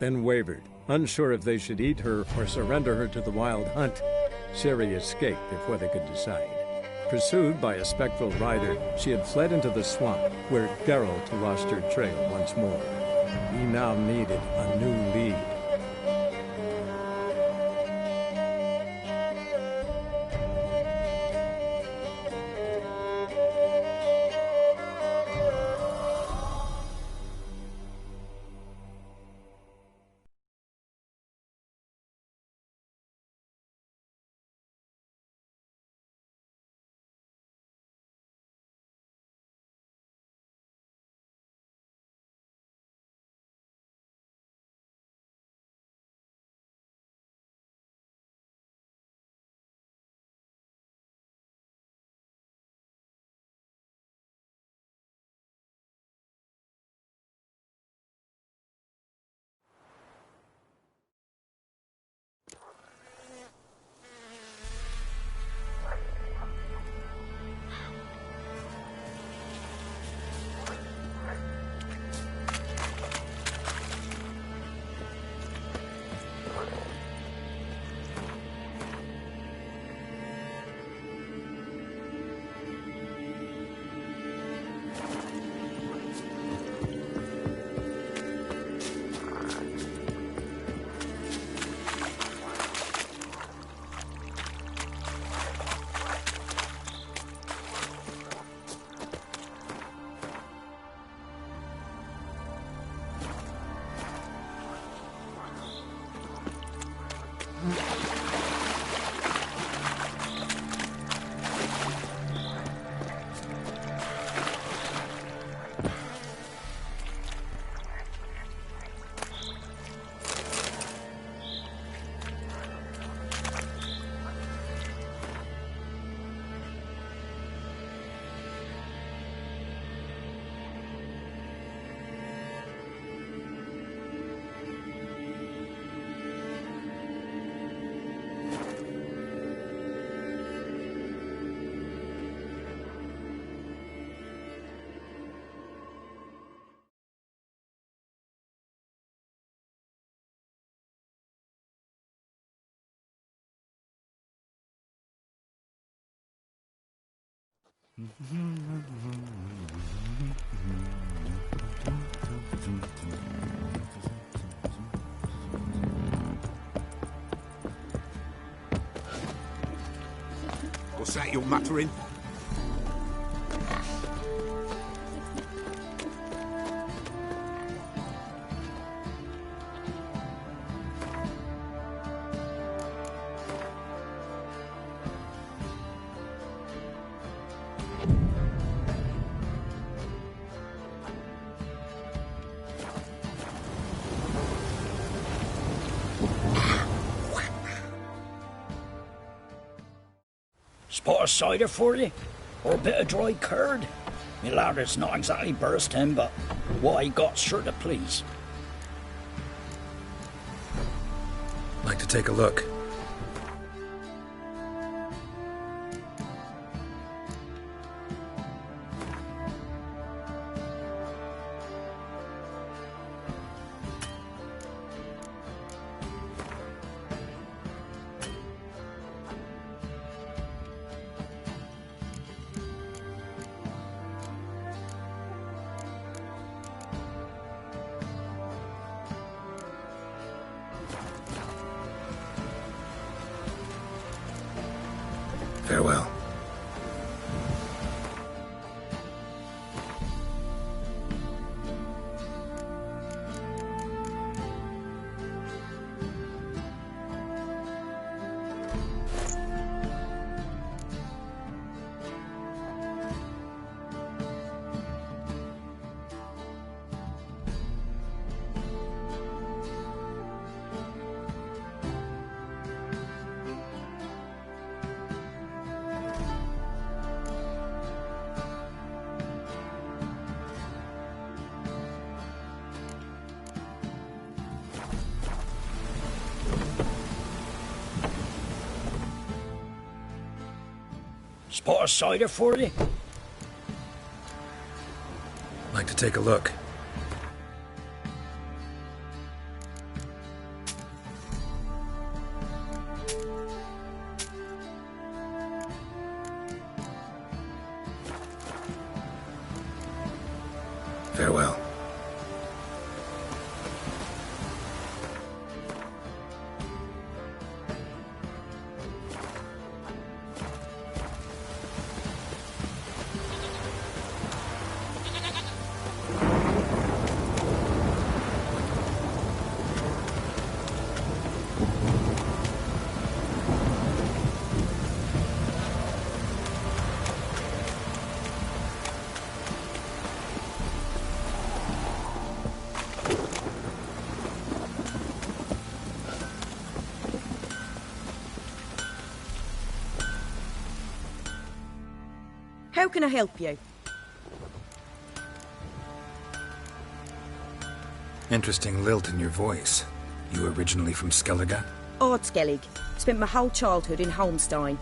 then wavered, unsure if they should eat her or surrender her to the wild hunt. Ciri escaped before they could decide. Pursued by a spectral rider, she had fled into the swamp, where Geralt lost her trail once more. He now needed a new lead. What's that you're muttering? Spot of cider for you? Or a bit of dry curd? Me lad, it's not exactly bursting, but what I got's sure to please. Like to take a look. Farewell. Spot of cider for you? Like to take a look. Farewell. How can I help you? Interesting lilt in your voice. You originally from Skellige? Ardskellig. Spent my whole childhood in Holmstein.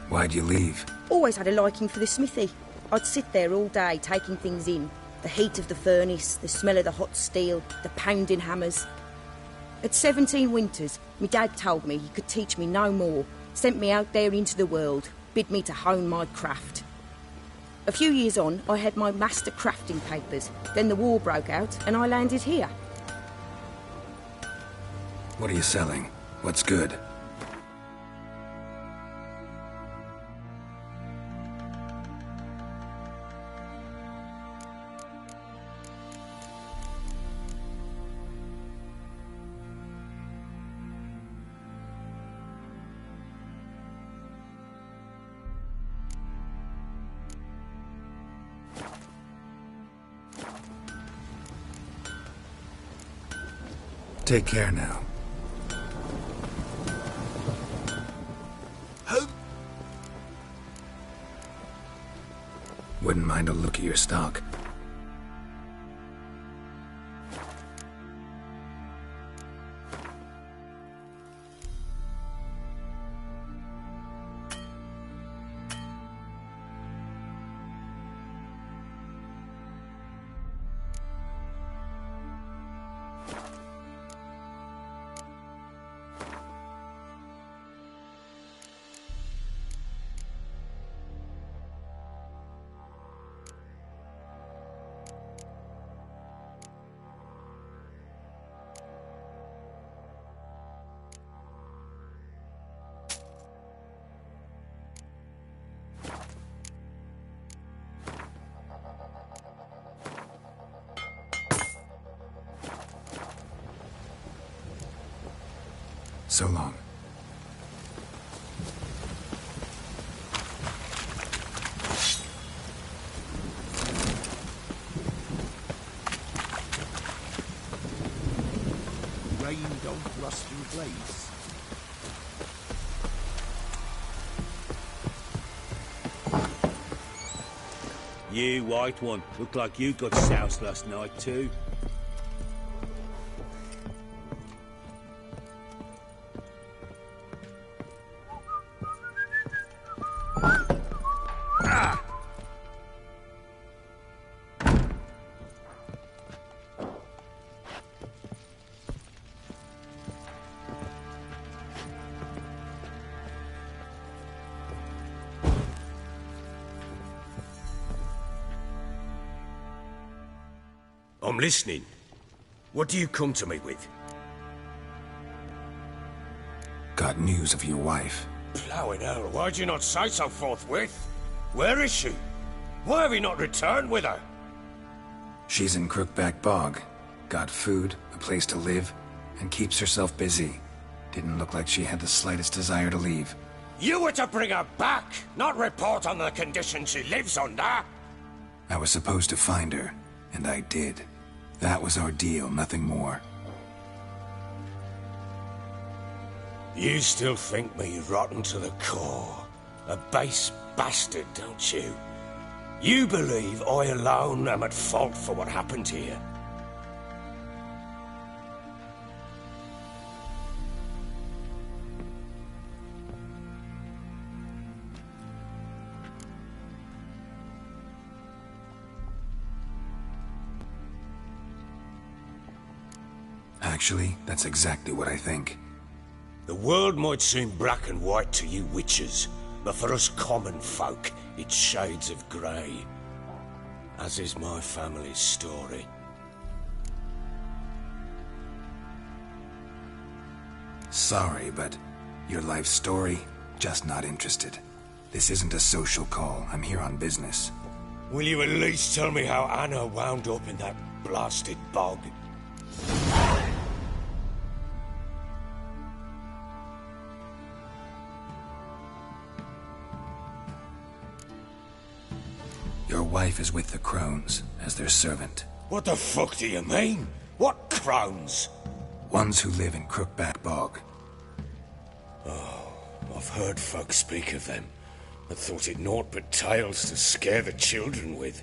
Why'd you leave? Always had a liking for the smithy. I'd sit there all day taking things in. The heat of the furnace, the smell of the hot steel, the pounding hammers. At 17 winters, my dad told me he could teach me no more. Sent me out there into the world, bid me to hone my craft. A few years on, I had my master crafting papers. Then the war broke out, and I landed here. What are you selling? What's good? Take care now. Wouldn't mind a look at your stock. So long. Rain don't rust your blades. You, white one, look like you got soused last night too. I'm listening. What do you come to me with? Got news of your wife. Plowing hell, why'd you not say so forthwith? Where is she? Why have you not returned with her? She's in Crookback Bog. Got food, a place to live, and keeps herself busy. Didn't look like she had the slightest desire to leave. You were to bring her back, not report on the conditions she lives under. I was supposed to find her, and I did. That was our deal, nothing more. You still think me rotten to the core. A base bastard, don't you? You believe I alone am at fault for what happened here. Actually, that's exactly what I think. The world might seem black and white to you witches, but for us common folk, it's shades of grey. As is my family's story. Sorry, but your life story, just not interested. This isn't a social call. I'm here on business. Will you at least tell me how Anna wound up in that blasted bog? Your wife is with the Crones, as their servant. What the fuck do you mean? What crones? Ones who live in Crookback Bog. I've heard folk speak of them, and thought it naught but tales to scare the children with.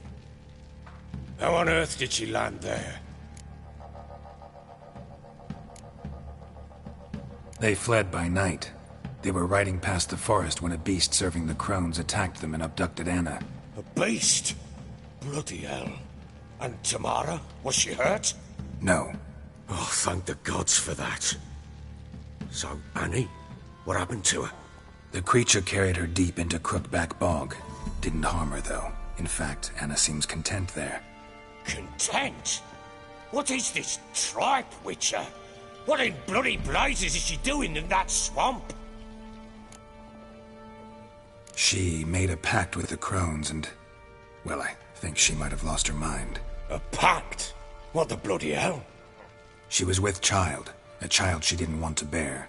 How on earth did she land there? They fled by night. They were riding past the forest when a beast serving the Crones attacked them and abducted Anna. A beast? Bloody hell. And Tamara? Was she hurt? No. Oh, thank the gods for that. So, Annie? What happened to her? The creature carried her deep into Crookback Bog. Didn't harm her, though. In fact, Anna seems content there. Content? What is this tripe, Witcher? What in bloody blazes is she doing in that swamp? She made a pact with the Crones and... well, I think she might have lost her mind. A pact? What the bloody hell? She was with child, a child she didn't want to bear.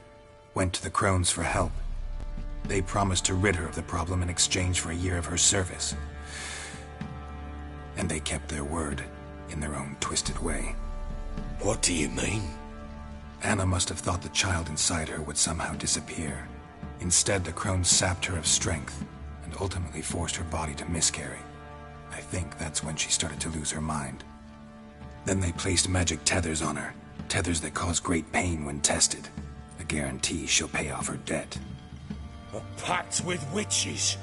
Went to the Crones for help. They promised to rid her of the problem in exchange for a year of her service. And they kept their word, in their own twisted way. What do you mean? Anna must have thought the child inside her would somehow disappear. Instead, the Crones sapped her of strength, and ultimately forced her body to miscarry. I think that's when she started to lose her mind. Then they placed magic tethers on her, tethers that cause great pain when tested. A guarantee she'll pay off her debt. A pact with witches?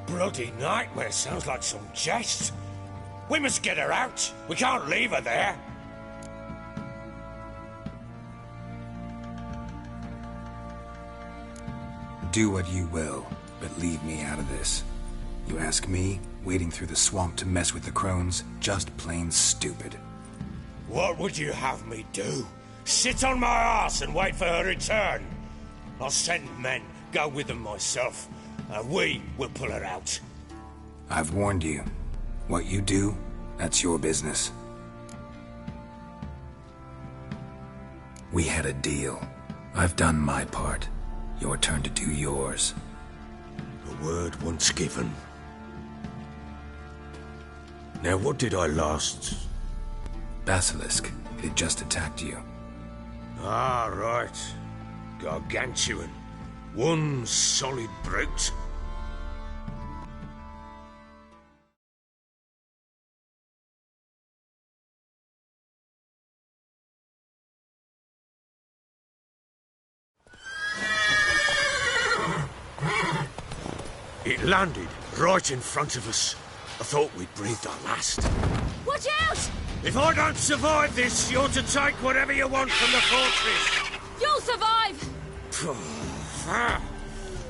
Bloody nightmare, sounds like some jest. We must get her out. We can't leave her there. Do what you will, but leave me out of this. You ask me, wading through the swamp to mess with the Crones, just plain stupid. What would you have me do? Sit on my ass and wait for her return? I'll send men, go with them myself, and we will pull her out. I've warned you. What you do, that's your business. We had a deal. I've done my part. Your turn to do yours. A word once given. Now what did I last... Basilisk. It had just attacked you. Ah, right. Gargantuan. One solid brute. It landed right in front of us. I thought we'd breathed our last. Watch out! If I don't survive this, you're to take whatever you want from the fortress. You'll survive!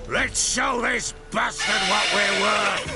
Let's show this bastard what we're worth.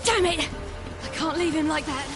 Damn it! I can't leave him like that.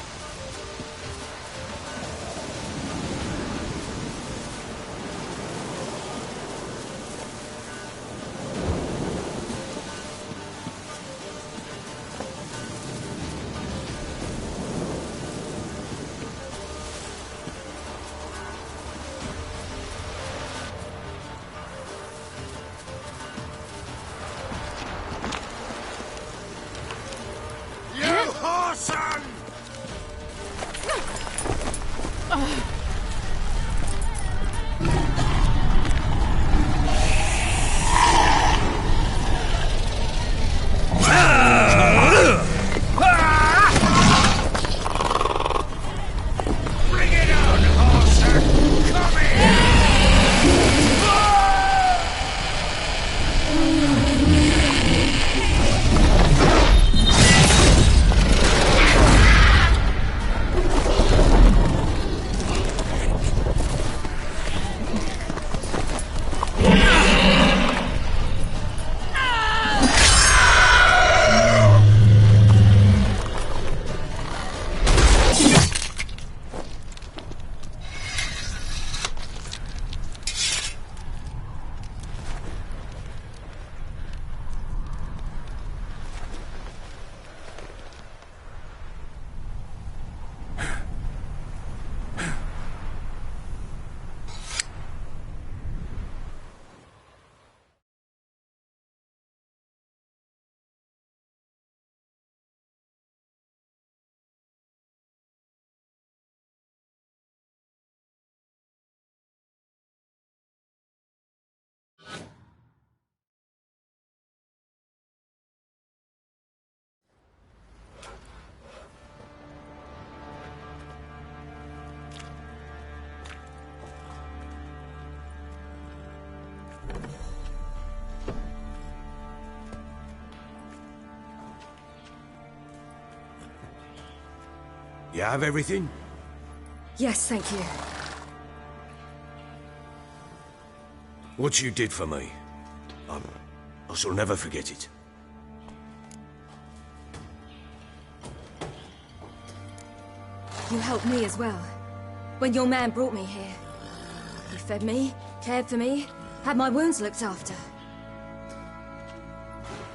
You have everything? Yes, thank you. What you did for me, I shall never forget it. You helped me as well. When your man brought me here. He fed me, cared for me, had my wounds looked after.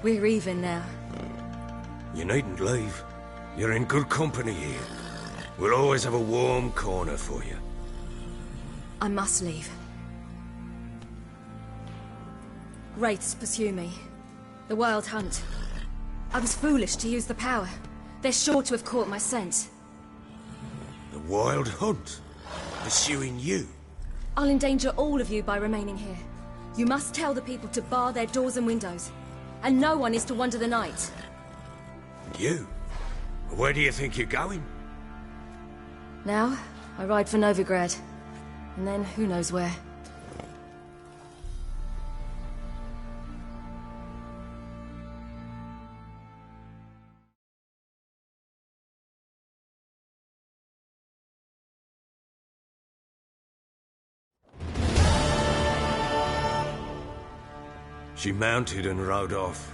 We're even now. You needn't leave. You're in good company here. We'll always have a warm corner for you. I must leave. Wraiths pursue me. The Wild Hunt. I was foolish to use the power. They're sure to have caught my scent. The Wild Hunt? Pursuing you? I'll endanger all of you by remaining here. You must tell the people to bar their doors and windows. And no one is to wander the night. You? Where do you think you're going? Now, I ride for Novigrad. And then who knows where. She mounted and rode off.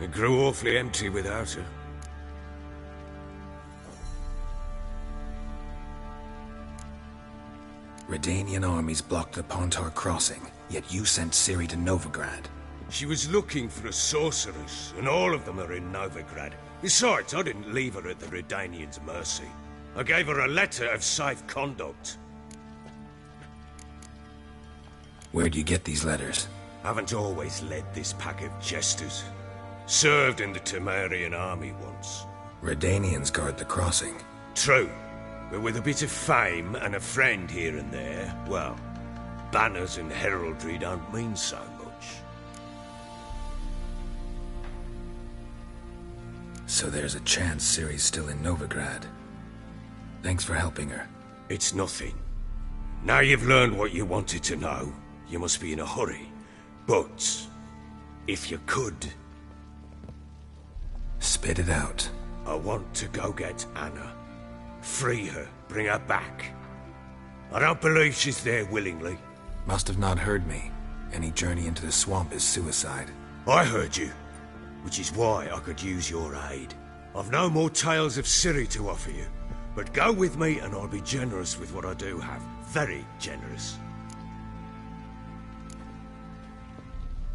It grew awfully empty without her. Redanian armies blocked the Pontar crossing, yet you sent Ciri to Novigrad. She was looking for a sorceress, and all of them are in Novigrad. Besides, I didn't leave her at the Redanians' mercy. I gave her a letter of safe conduct. Where'd you get these letters? Haven't always led this pack of jesters. Served in the Temerian army once. Redanians guard the crossing. True, but with a bit of fame and a friend here and there, well, banners and heraldry don't mean so much. So there's a chance Ciri's still in Novigrad. Thanks for helping her. It's nothing. Now you've learned what you wanted to know, you must be in a hurry. But, if you could... Spit it out. I want to go get Anna. Free her, bring her back. I don't believe she's there willingly. Must have not heard me. Any journey into the swamp is suicide. I heard you, which is why I could use your aid. I've no more tales of Ciri to offer you, but go with me and I'll be generous with what I do have. Very generous.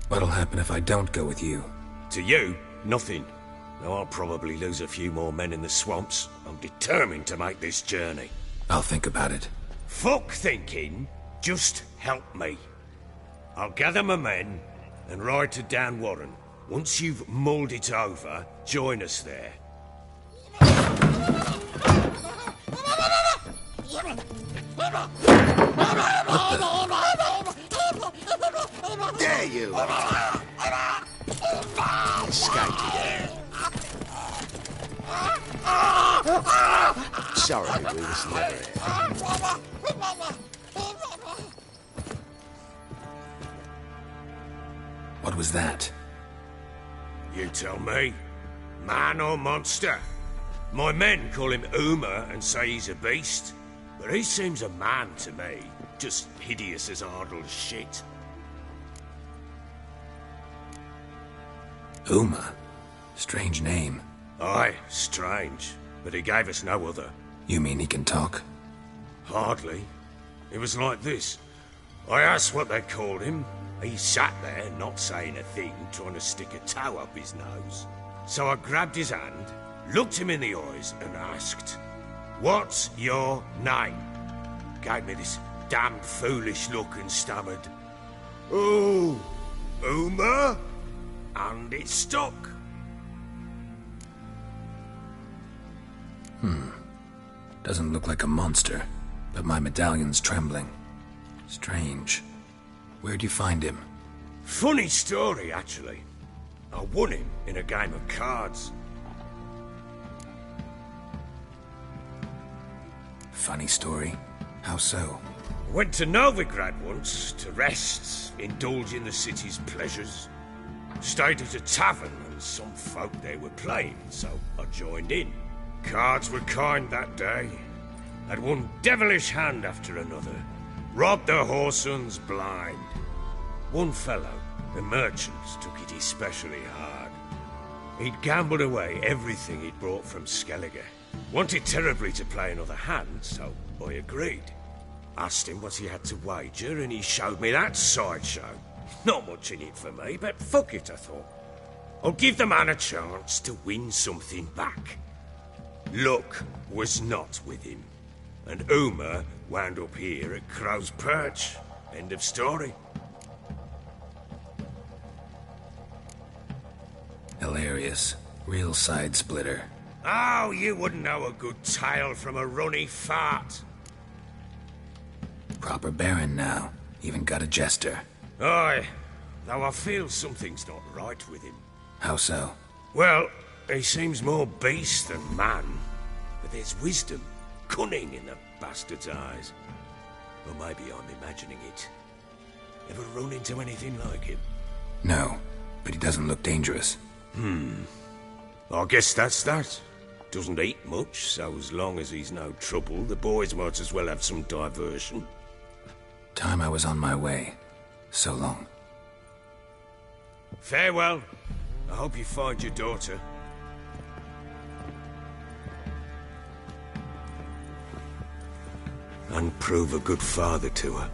What'll happen if I don't go with you? To you, nothing. Though I'll probably lose a few more men in the swamps. I'm determined to make this journey. I'll think about it. Fuck thinking. Just help me. I'll gather my men and ride to Dan Warren. Once you've mulled it over, join us there. There you are. Escaped again. Sorry, we was never here. What was that? You tell me. Man or monster? My men call him Uma and say he's a beast. But he seems a man to me. Just hideous as Ardle's shit. Uma? Strange name. Aye, strange. But he gave us no other. You mean he can talk? Hardly. It was like this. I asked what they called him. He sat there, not saying a thing, trying to stick a toe up his nose. So I grabbed his hand, looked him in the eyes, and asked, "What's your name?" Gave me this damned foolish look and stammered, "Oh, Uma?" And it stuck. Doesn't look like a monster, but my medallion's trembling. Strange. Where'd you find him? Funny story, actually. I won him in a game of cards. Funny story? How so? Went to Novigrad once to rest, indulge in the city's pleasures. Stayed at a tavern and some folk there were playing, so I joined in. Cards were kind that day. Had one devilish hand after another. Robbed the whoresons blind. One fellow, a merchant, took it especially hard. He'd gambled away everything he'd brought from Skellige. Wanted terribly to play another hand, so I agreed. Asked him what he had to wager, and he showed me that sideshow. Not much in it for me, but fuck it, I thought. I'll give the man a chance to win something back. Luck was not with him, and Uma wound up here at Crow's Perch. End of story. Hilarious. Real side splitter. Oh, you wouldn't know a good tale from a runny fart. Proper baron now. Even got a jester. Aye, though I feel something's not right with him. How so? Well, he seems more beast than man. But there's wisdom, cunning in the bastard's eyes. Or maybe I'm imagining it. Ever run into anything like him? No, but he doesn't look dangerous. I guess that's that. Doesn't eat much, so as long as he's no trouble, the boys might as well have some diversion. Time I was on my way. So long. Farewell. I hope you find your daughter. And prove a good father to her.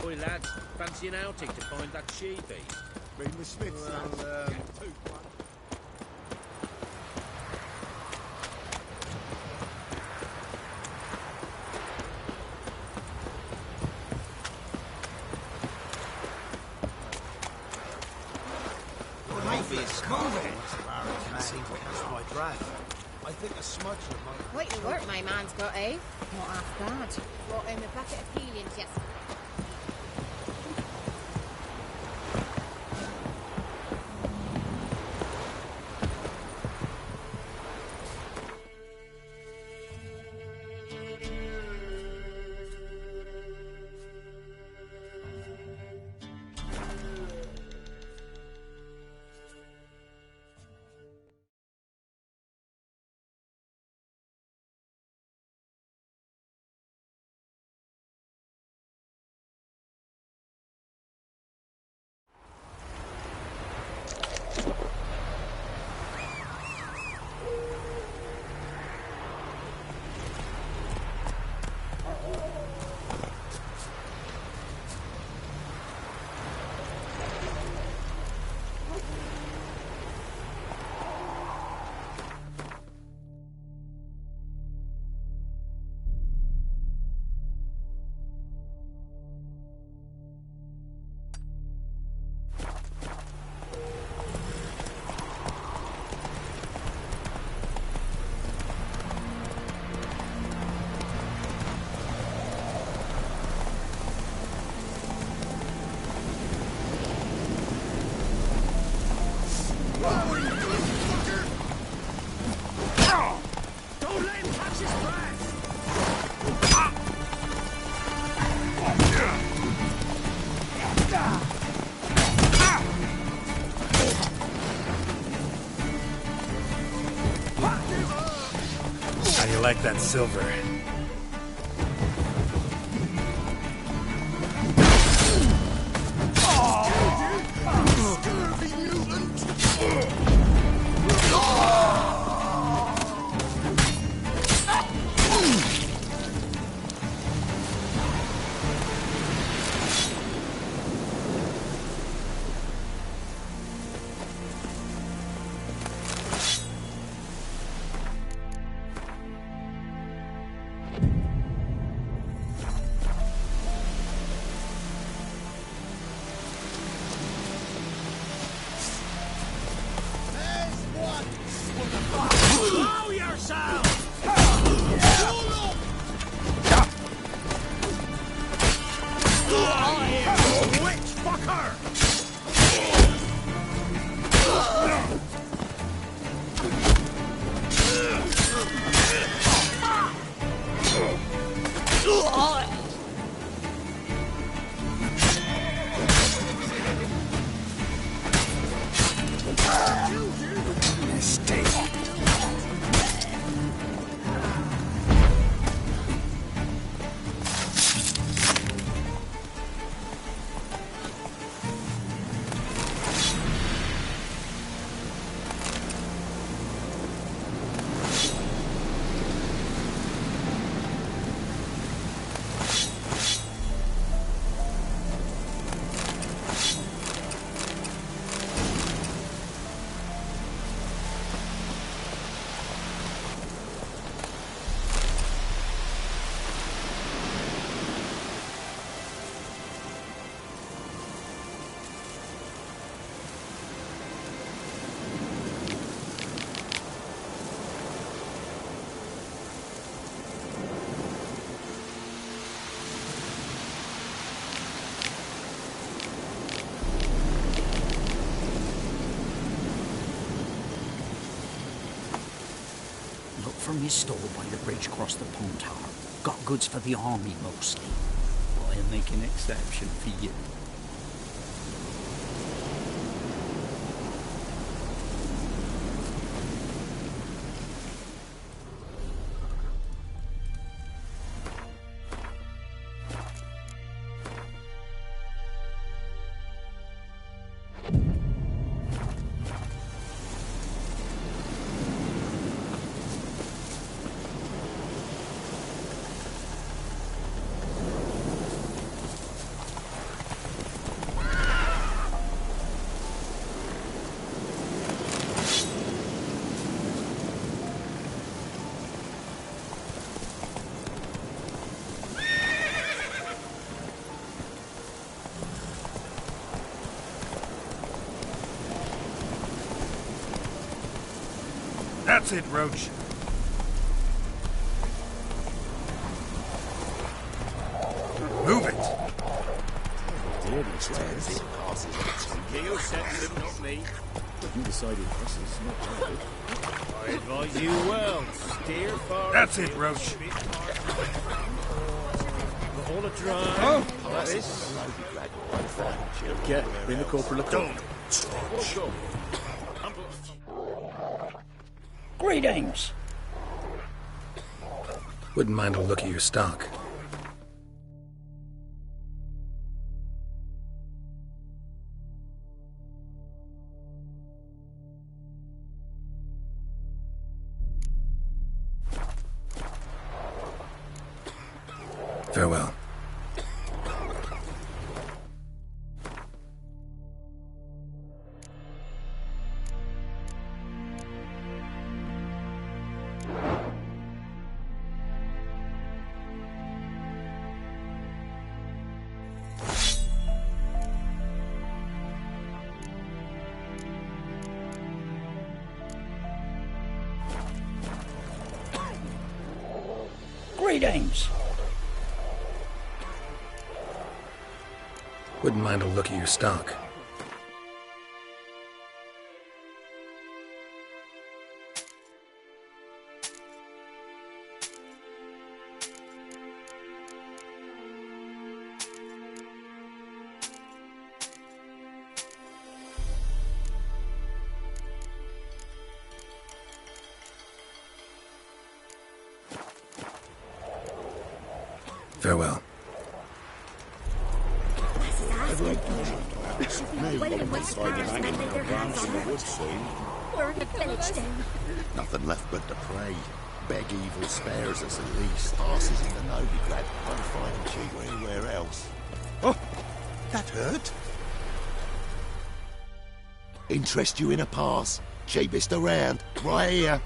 Oi, lads, fancy an outing to find that she-beast? Bring the Smiths. being smooth. I think a smudge might... Quite the work my man's got, eh? Not half bad. Brought him a bucket of peelings yesterday. How do you like that silver? Blow yourself! Witch fucker! Mistake. Look for me store by the bridge across the pond tower. Got goods for the army mostly. I'll make an exception for you. That's it, Roach. Move it. Gale said them, not me. You decided horses, not I. I advise you well. Steer far. That's it, Roach. All a drive. Oh, like this. Get bring the corporal a call. Greetings. Wouldn't mind a look at your stock. Farewell. Greetings. Wouldn't mind a look at your stock. Farewell. We're in the village then. Nothing left but to pray. Beg evil spares us at least. Passes in the Novigrad won't find him cheap anywhere else. Oh, that hurt. Interest you in a pass? Cheapest around, right here.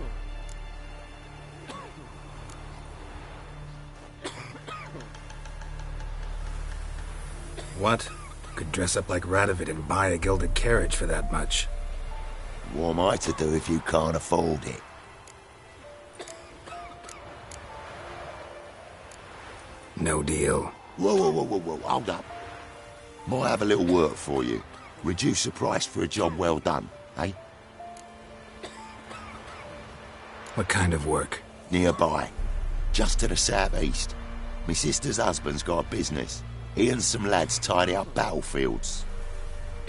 What? Could dress up like Radovid and buy a gilded carriage for that much. What am I to do if you can't afford it? No deal. Whoa, hold up. Might have a little work for you. Reduce the price for a job well done, eh? What kind of work? Nearby. Just to the southeast. My sister's husband's got a business. He and some lads tidy up battlefields.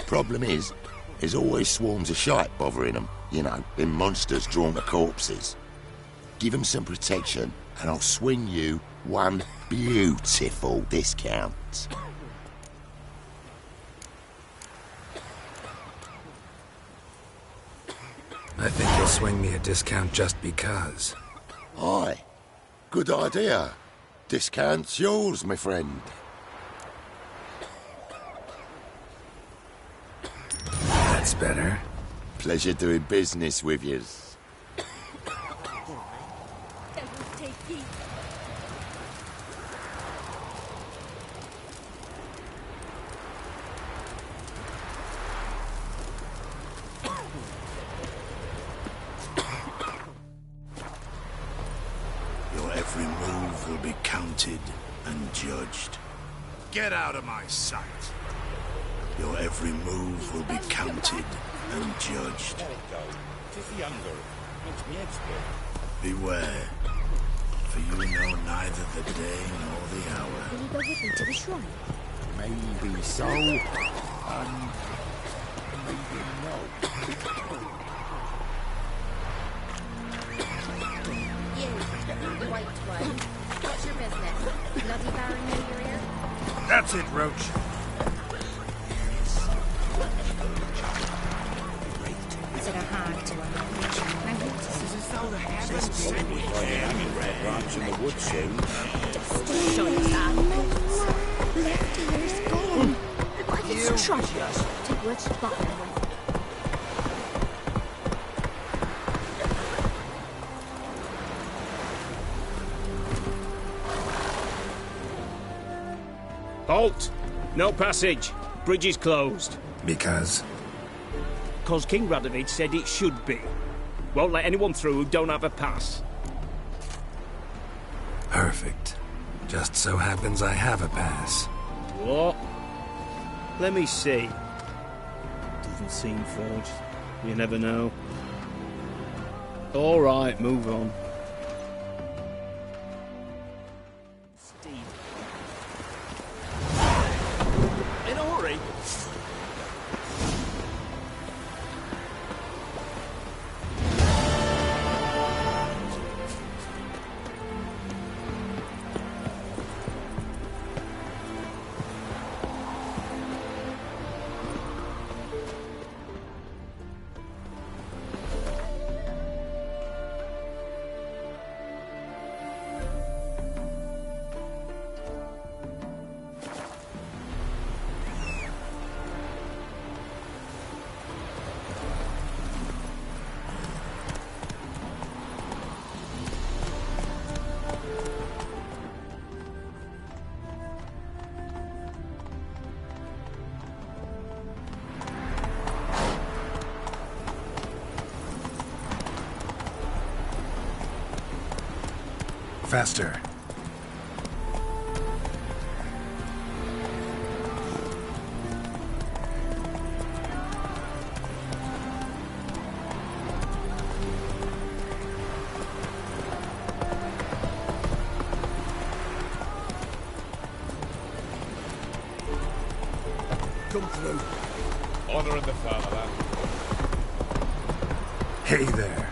Problem is, there's always swarms of shite bothering them. You know, them monsters drawn to corpses. Give them some protection, and I'll swing you one beautiful discount. I think you'll swing me a discount just because. Aye. Good idea. Discount's yours, my friend. That's better. Pleasure doing business with yous. Your every move will be counted and judged. Get out of my sight. Your every move will be counted and judged. Beware, for you know neither the day nor the hour. Will you go with me to the shrine? Maybe so, maybe no. You, the white one. What's your business? Bloody Baron know you're here? That's it, Roach. Is it a hag to a My horses is as though the heavens Branch in the wood soon. Left ear's gone. What is treasure? To which bottom with? Halt! No passage. Bridge is closed. Because? Because King Radovid said it should be. Won't let anyone through who don't have a pass. Perfect. Just so happens I have a pass. What? Let me see. Doesn't seem forged. You never know. All right, move on. In a hurry? Faster. Come through. Honouring the father. Hey there.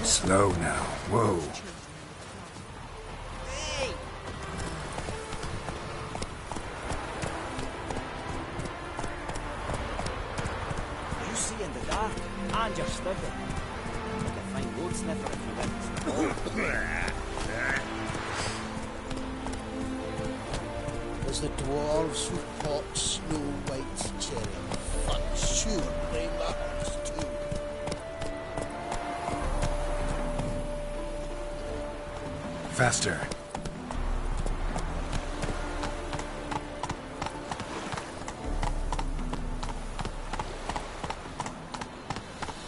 Slow now. Whoa. You see in the dark, and you're steady. Like a fine road sniffer if you went. As the dwarves who pot Snow White's cherry fudge surely matters too. Faster.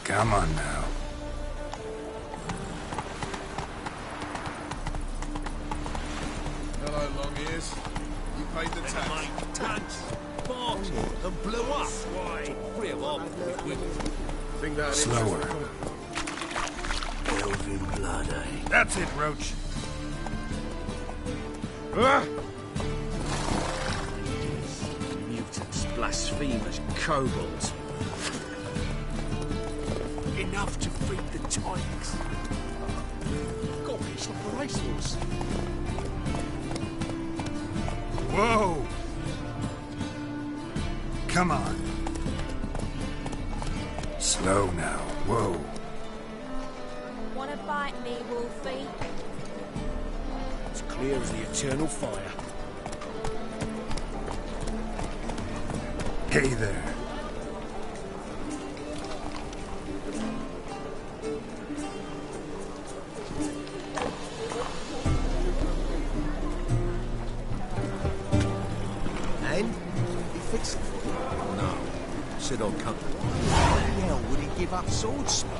Come on now. Hello, long ears. You paid the tax. Tax! Box! And blew up! Why? Real up. Think that Slower. Elven blood, eh? That's it, Roach. Mutants, blasphemers, kobolds. Enough to feed the tykes. Got me some racehorse. Whoa! Come on. Slow now. Whoa. Wanna bite me, Wolfie? As clear as the eternal fire. Hey there. And? You fix it for me. said I'd come. Why the hell would he give up swordsmith?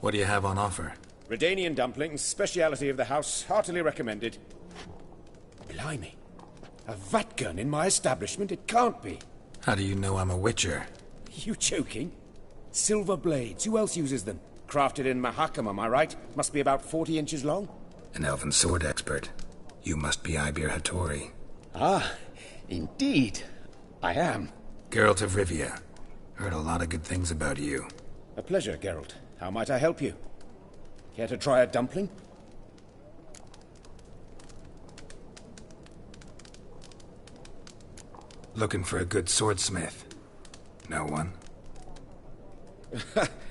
What do you have on offer? Redanian dumplings, speciality of the house, heartily recommended. Blimey. A vat gun in my establishment? It can't be. How do you know I'm a witcher? You joking? Silver blades. Who else uses them? Crafted in Mahakam, am I right? Must be about 40 inches long? An elven sword expert. You must be Ibir Hattori. Ah, indeed. I am. Geralt of Rivia. Heard a lot of good things about you. A pleasure, Geralt. How might I help you? Care to try a dumpling? Looking for a good swordsmith. No one?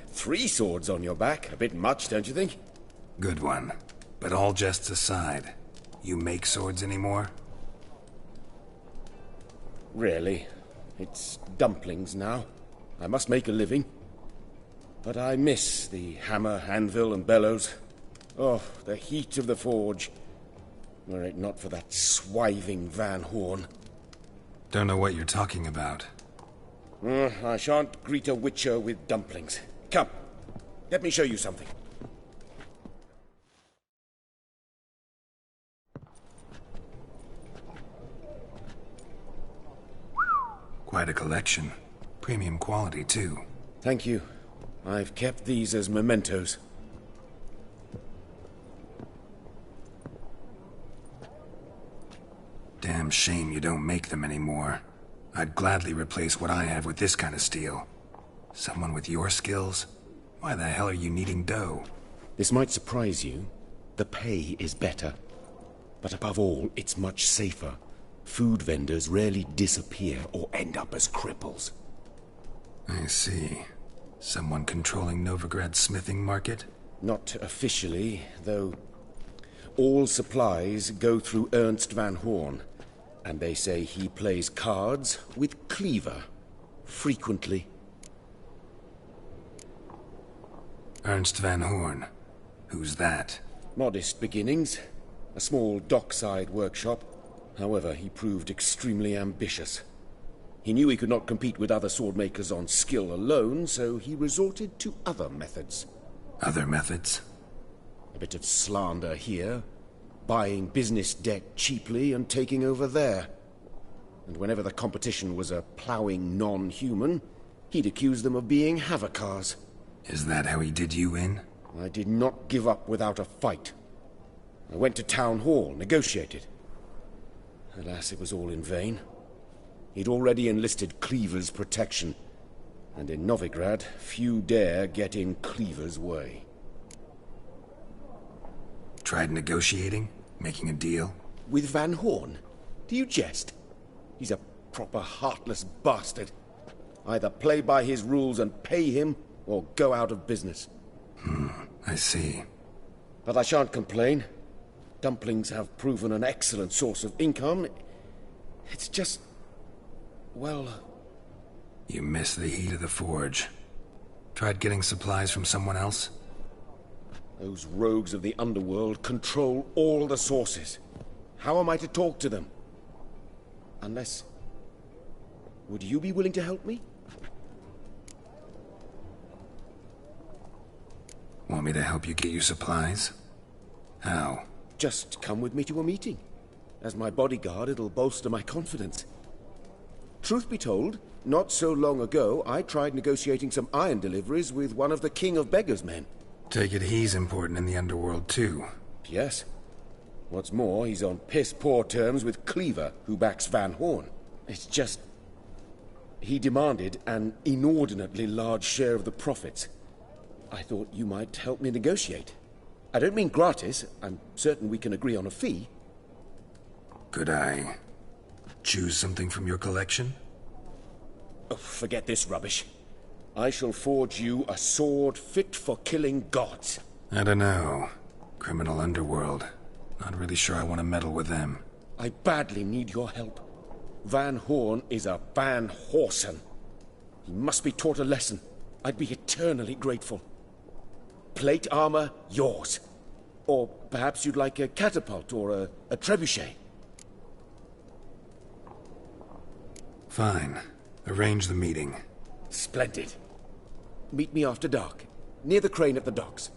3 swords on your back. A bit much, don't you think? Good one. But all jests aside, you make swords anymore? Really. It's dumplings now. I must make a living. But I miss the hammer, anvil, and bellows. Oh, the heat of the forge. Were it not for that swiving Van Horn. Don't know what you're talking about. I shan't greet a witcher with dumplings. Come, let me show you something. Quite a collection. Premium quality, too. Thank you. I've kept these as mementos. Damn shame you don't make them anymore. I'd gladly replace what I have with this kind of steel. Someone with your skills? Why the hell are you needing dough? This might surprise you. The pay is better. But above all, it's much safer. Food vendors rarely disappear or end up as cripples. I see. Someone controlling Novigrad's smithing market? Not officially, though. All supplies go through Ernst Van Horn. And they say he plays cards with Cleaver. Frequently. Ernst Van Horn. Who's that? Modest beginnings. A small dockside workshop. However, he proved extremely ambitious. He knew he could not compete with other sword makers on skill alone, so he resorted to other methods. Other methods? A bit of slander here, buying business debt cheaply and taking over there. And whenever the competition was a ploughing non-human, he'd accuse them of being Havocars. Is that how he did you in? I did not give up without a fight. I went to Town Hall, negotiated. Alas, it was all in vain. He'd already enlisted Cleaver's protection, and in Novigrad, few dare get in Cleaver's way. Tried negotiating? Making a deal? With Van Horn? Do you jest? He's a proper heartless bastard. Either play by his rules and pay him, or go out of business. I see. But I shan't complain. Dumplings have proven an excellent source of income. It's just... well... You miss the heat of the forge. Tried getting supplies from someone else? Those rogues of the underworld control all the sources. How am I to talk to them? Unless... would you be willing to help me? Want me to help you get you supplies? How? Just come with me to a meeting. As my bodyguard, it'll bolster my confidence. Truth be told, not so long ago, I tried negotiating some iron deliveries with one of the King of Beggars' men. Take it he's important in the underworld, too. Yes. What's more, he's on piss-poor terms with Cleaver, who backs Van Horn. It's just... he demanded an inordinately large share of the profits. I thought you might help me negotiate. I don't mean gratis. I'm certain we can agree on a fee. Could I choose something from your collection? Oh, forget this rubbish. I shall forge you a sword fit for killing gods. I don't know. Criminal underworld. Not really sure I want to meddle with them. I badly need your help. Van Horn is a Van Horsen. He must be taught a lesson. I'd be eternally grateful. Plate armor, yours. Or perhaps you'd like a catapult or a trebuchet. Fine. Arrange the meeting. Splendid. Meet me after dark, near the crane at the docks.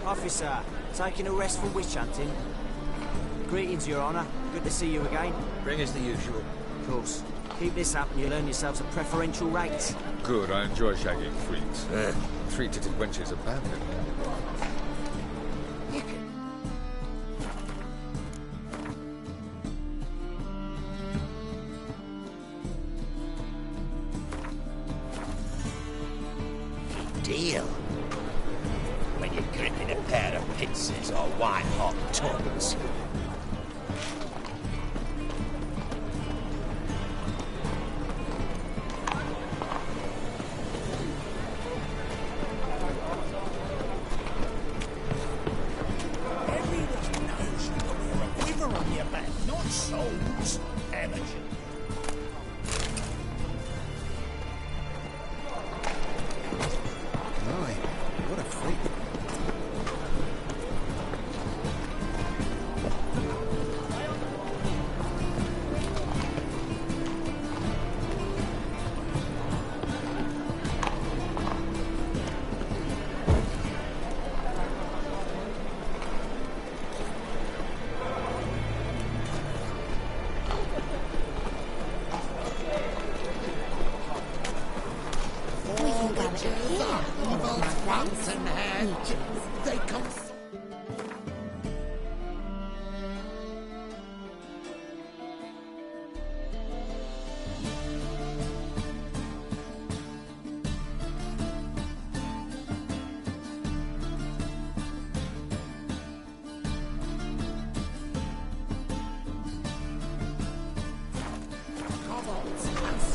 Officer, taking a rest from witch hunting. Greetings, Your Honour. Good to see you again. Bring us the usual. Of course. Keep this up and you'll earn yourselves a preferential rate. Good, I enjoy shagging freaks. Three-titted wenches abandoned. Deal. When you're gripping a pair of pincers or white-hot tongues. Everybody knows you've got to wear a quiver on your back, not souls. Amateur. My, what a freak.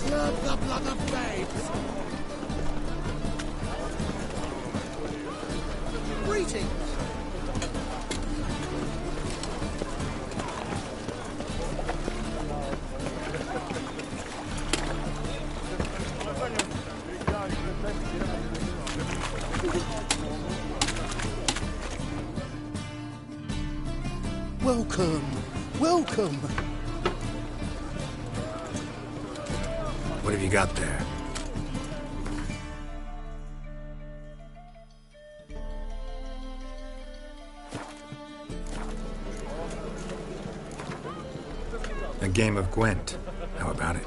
Slurp the blood of babes! Greetings! Welcome, welcome. What have you got there? A game of Gwent. How about it?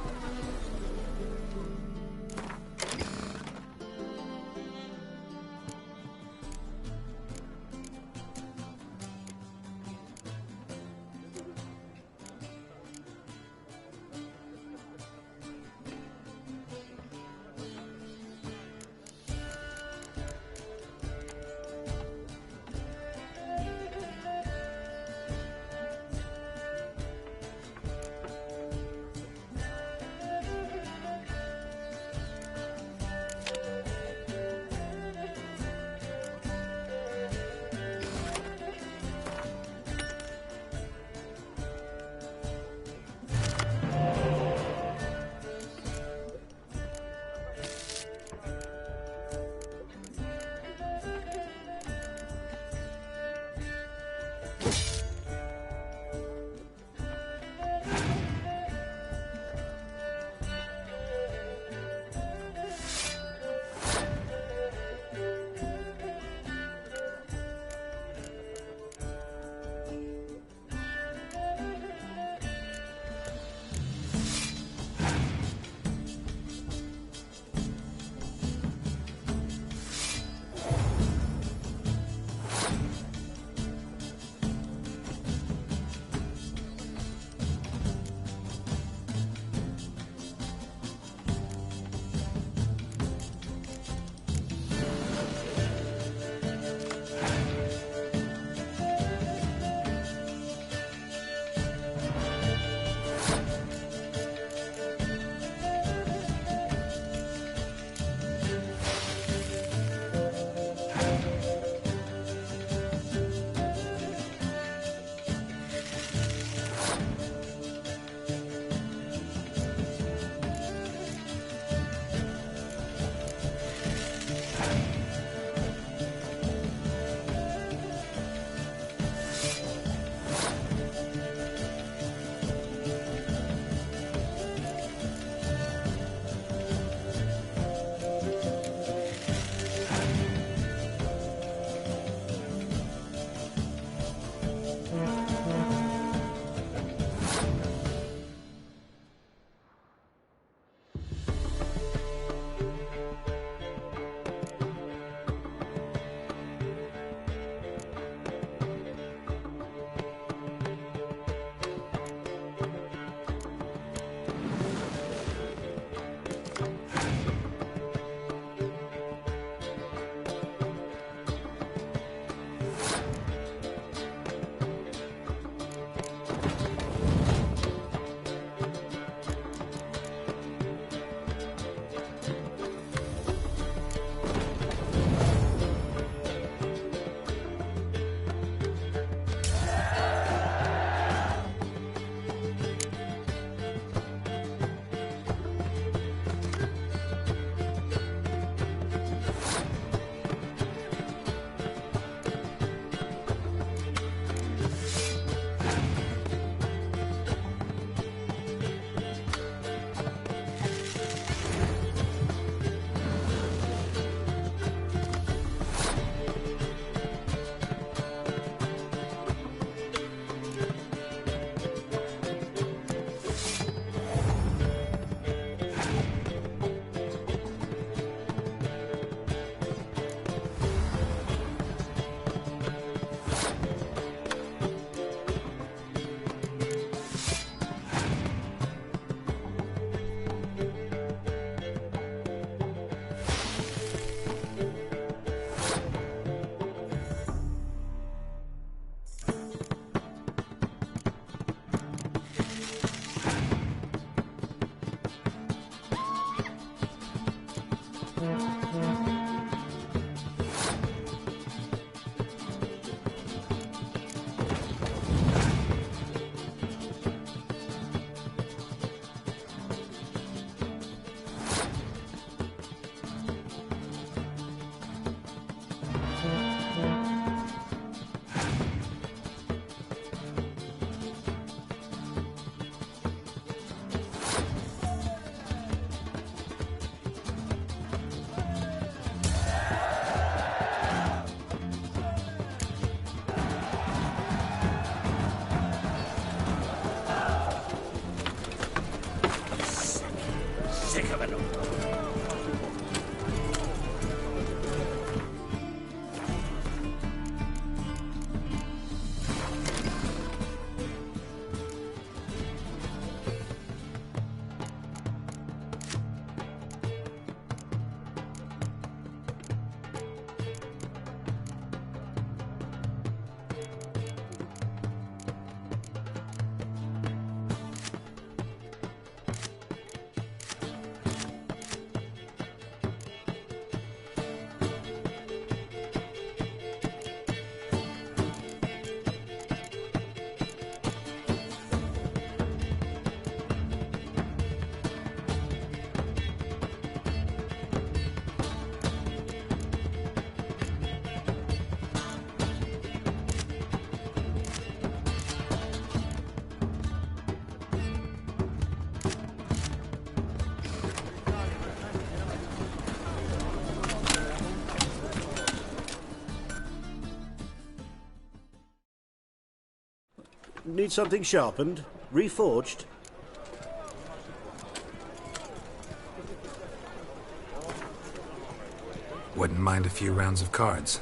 Need something sharpened? Reforged? Wouldn't mind a few rounds of cards.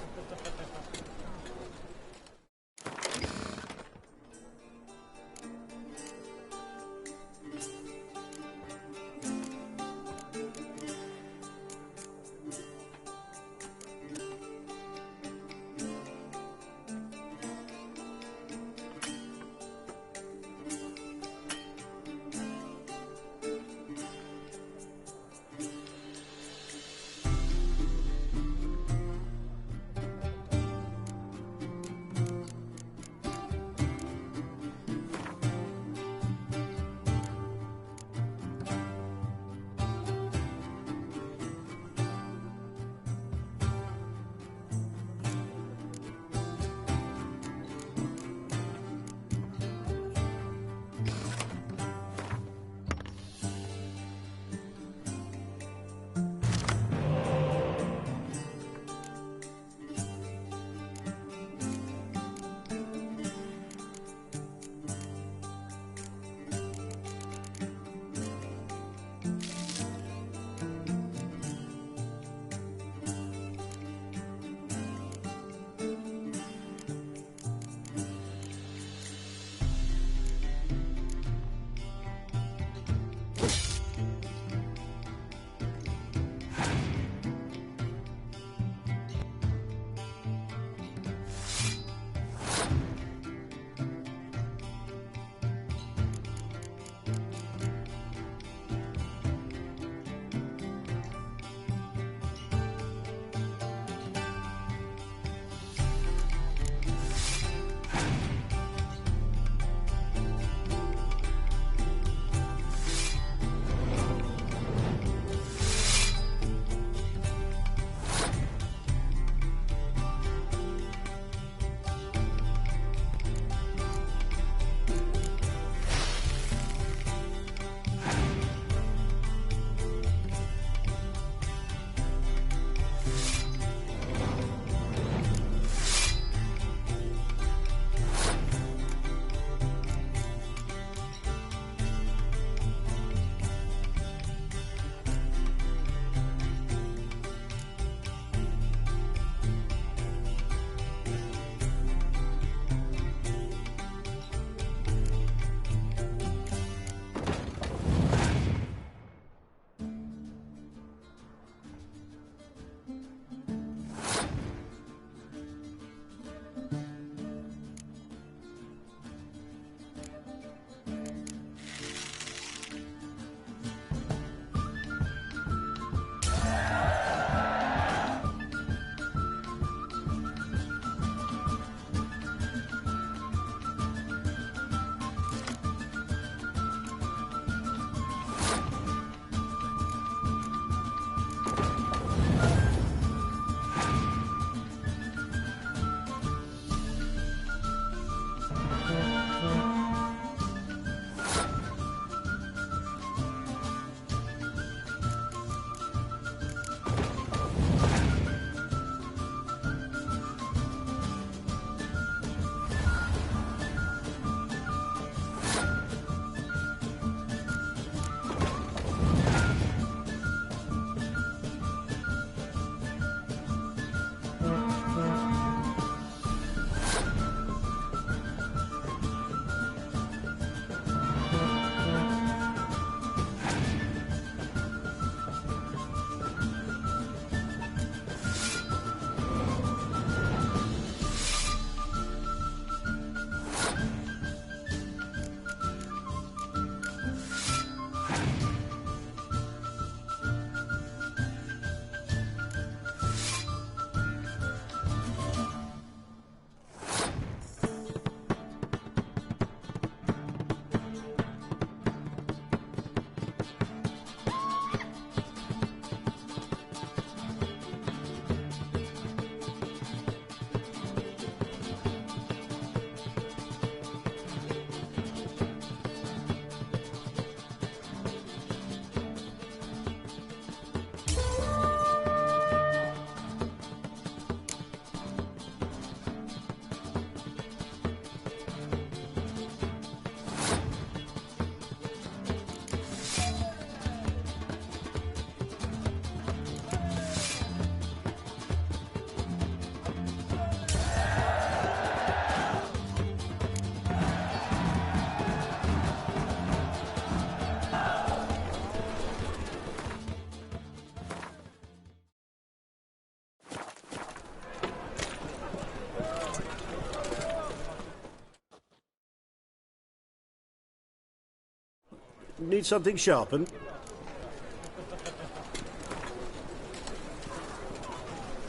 Need something sharpened?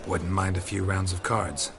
Wouldn't mind a few rounds of cards.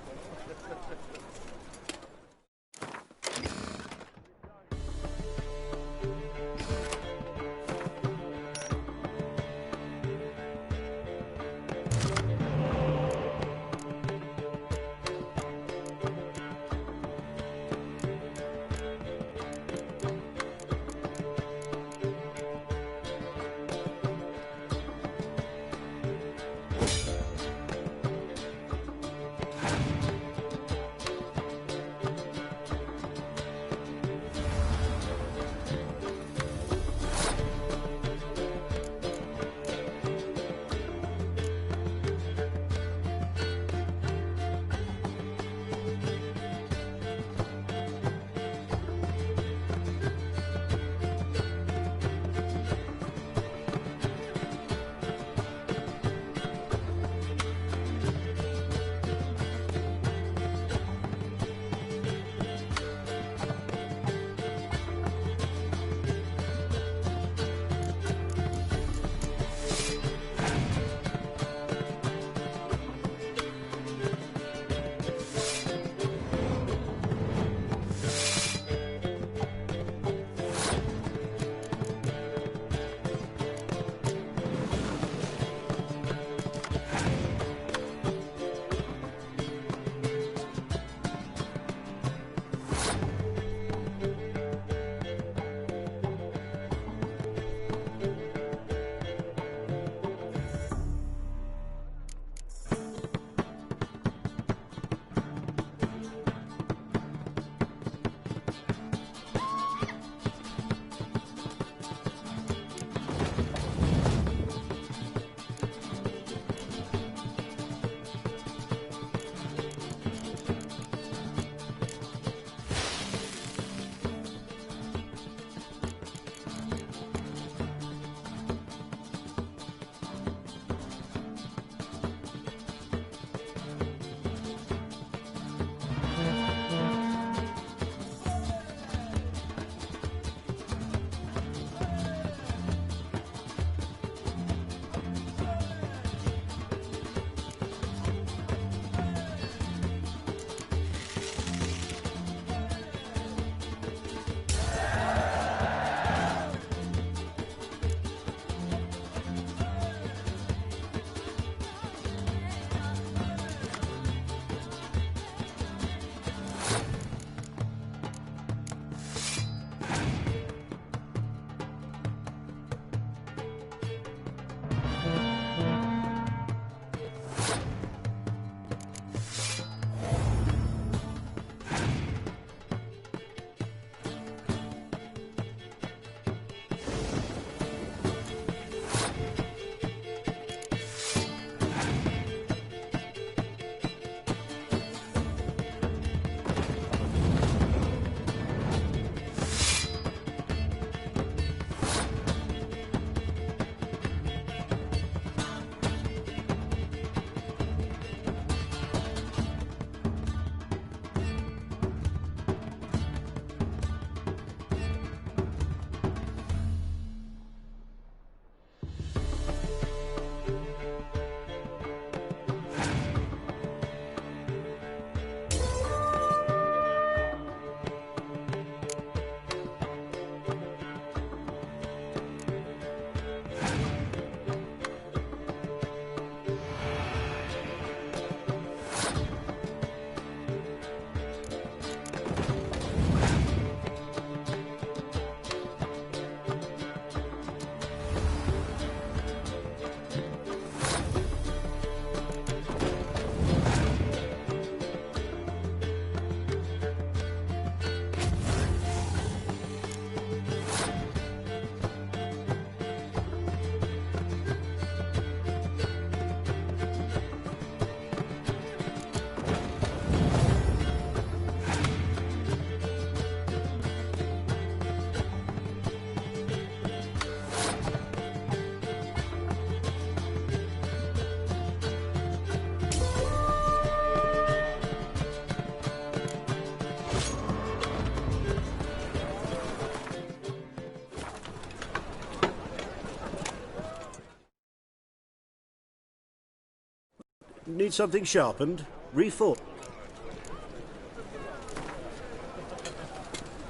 Need something sharpened? Reforged?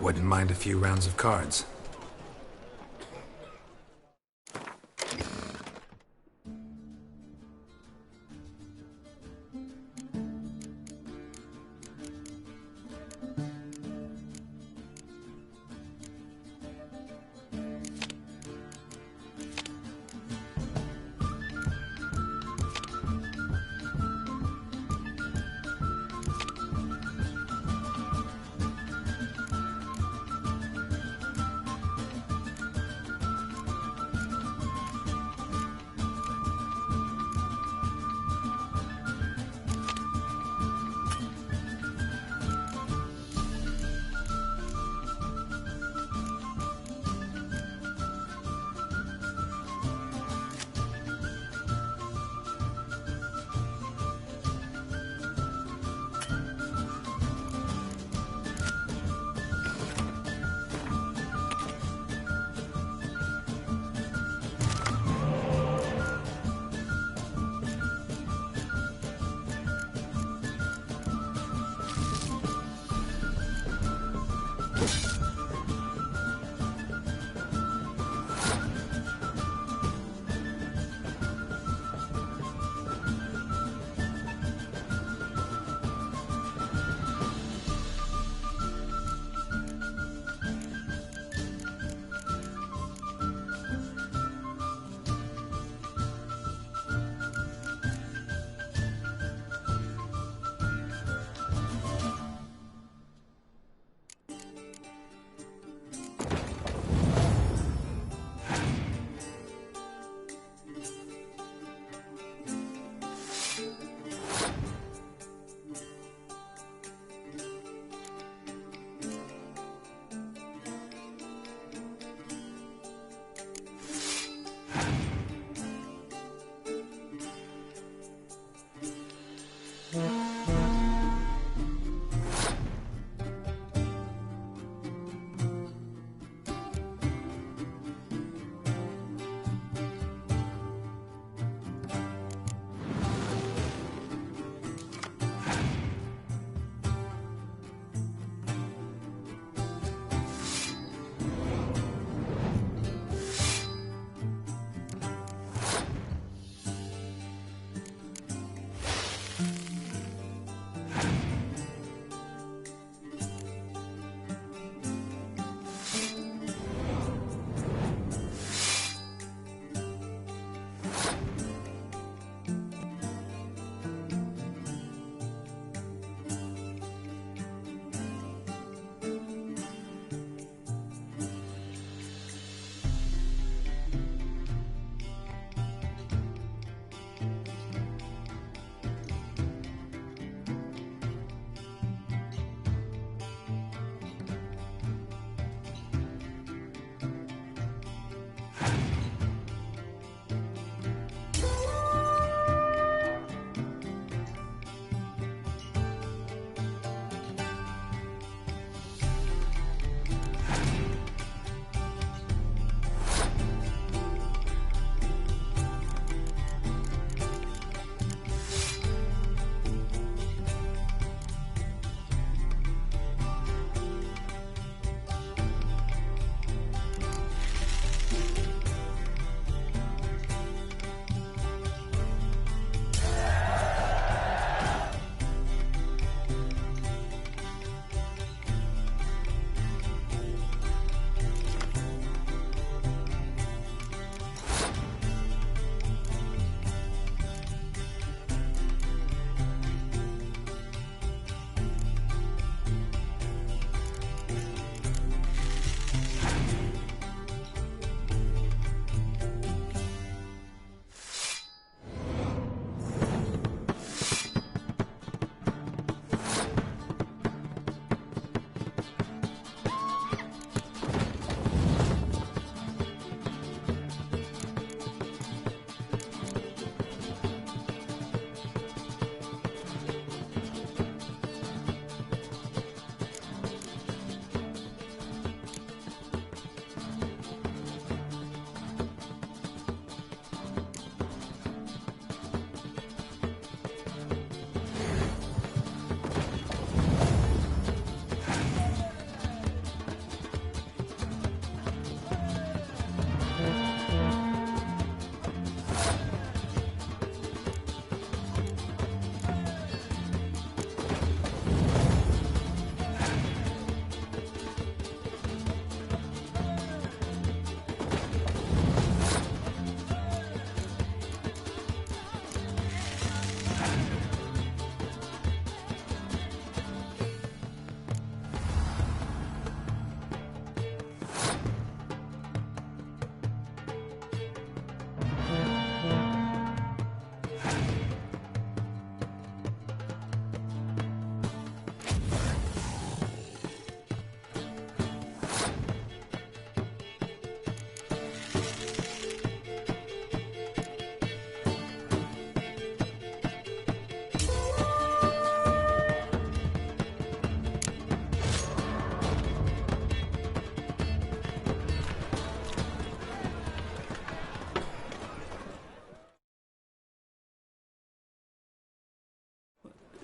Wouldn't mind a few rounds of cards.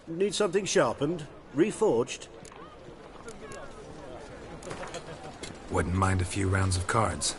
Need something sharpened? Reforged? Wouldn't mind a few rounds of cards.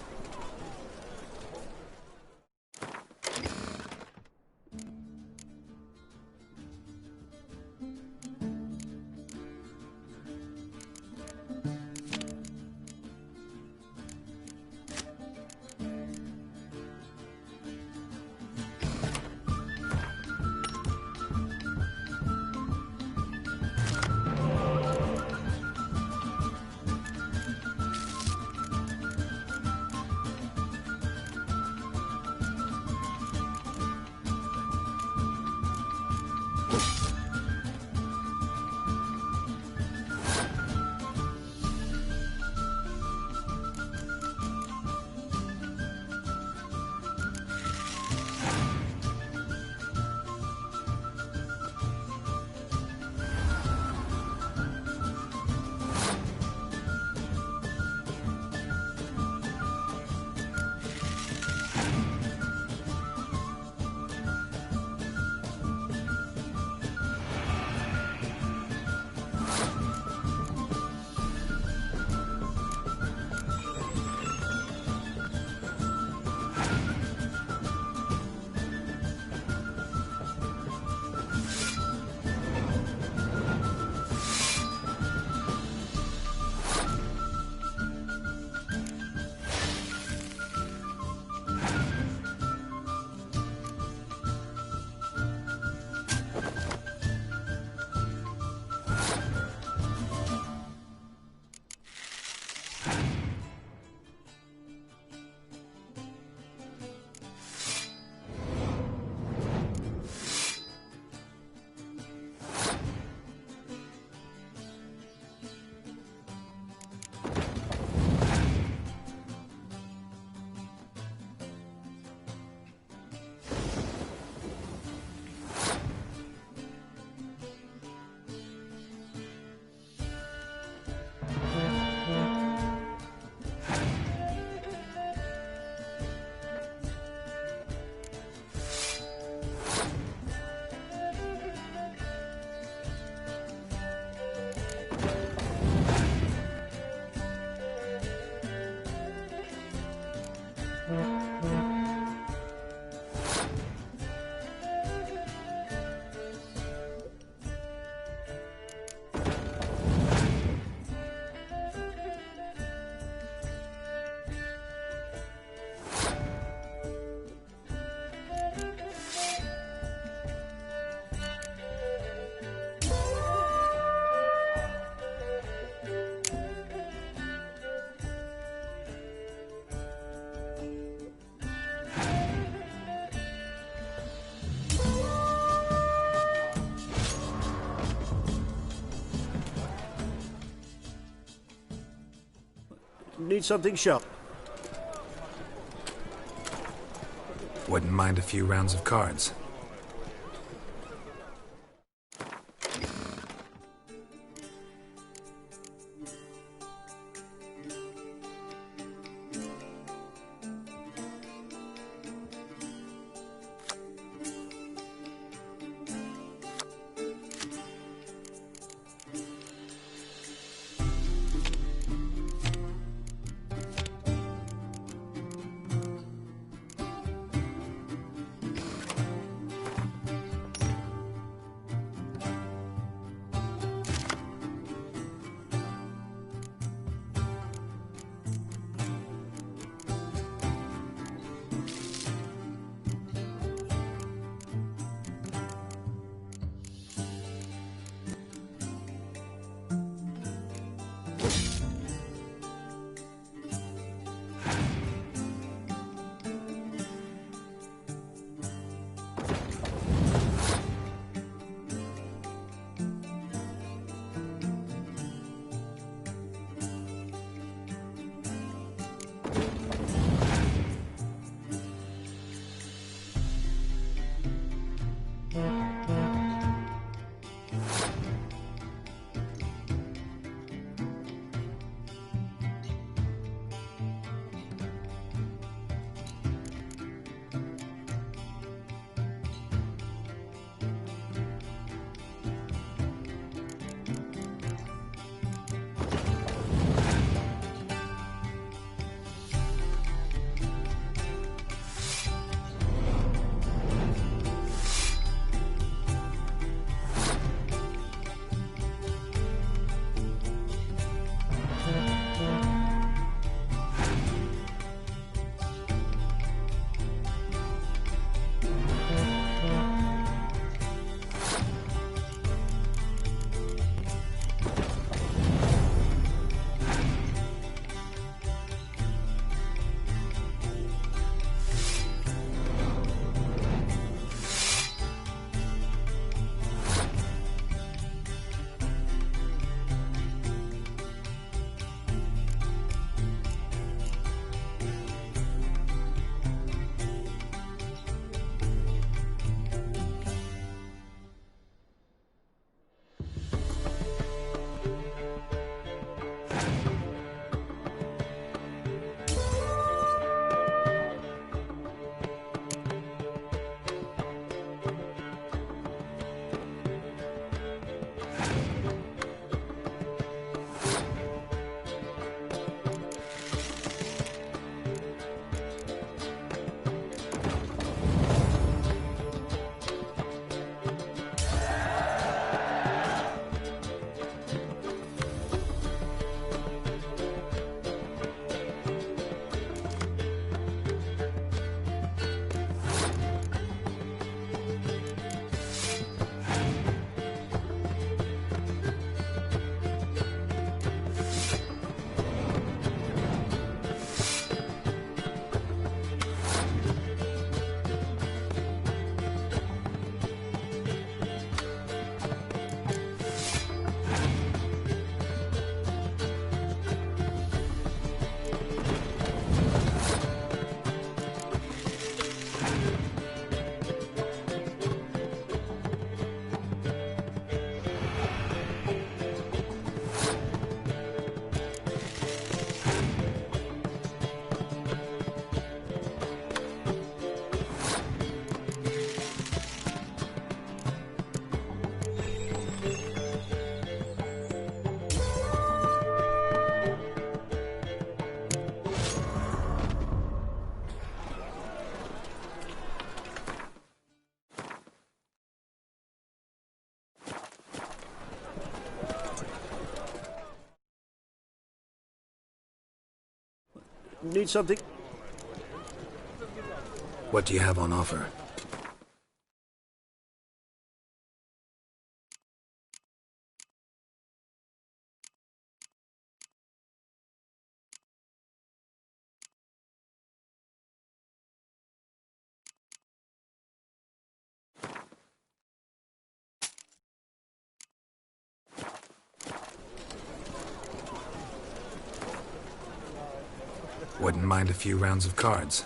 Need something sharp. Wouldn't mind a few rounds of cards. Need something? What do you have on offer? Wouldn't mind a few rounds of cards.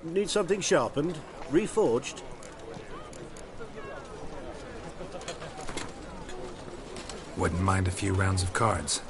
Need something sharpened? Reforged? Wouldn't mind a few rounds of cards.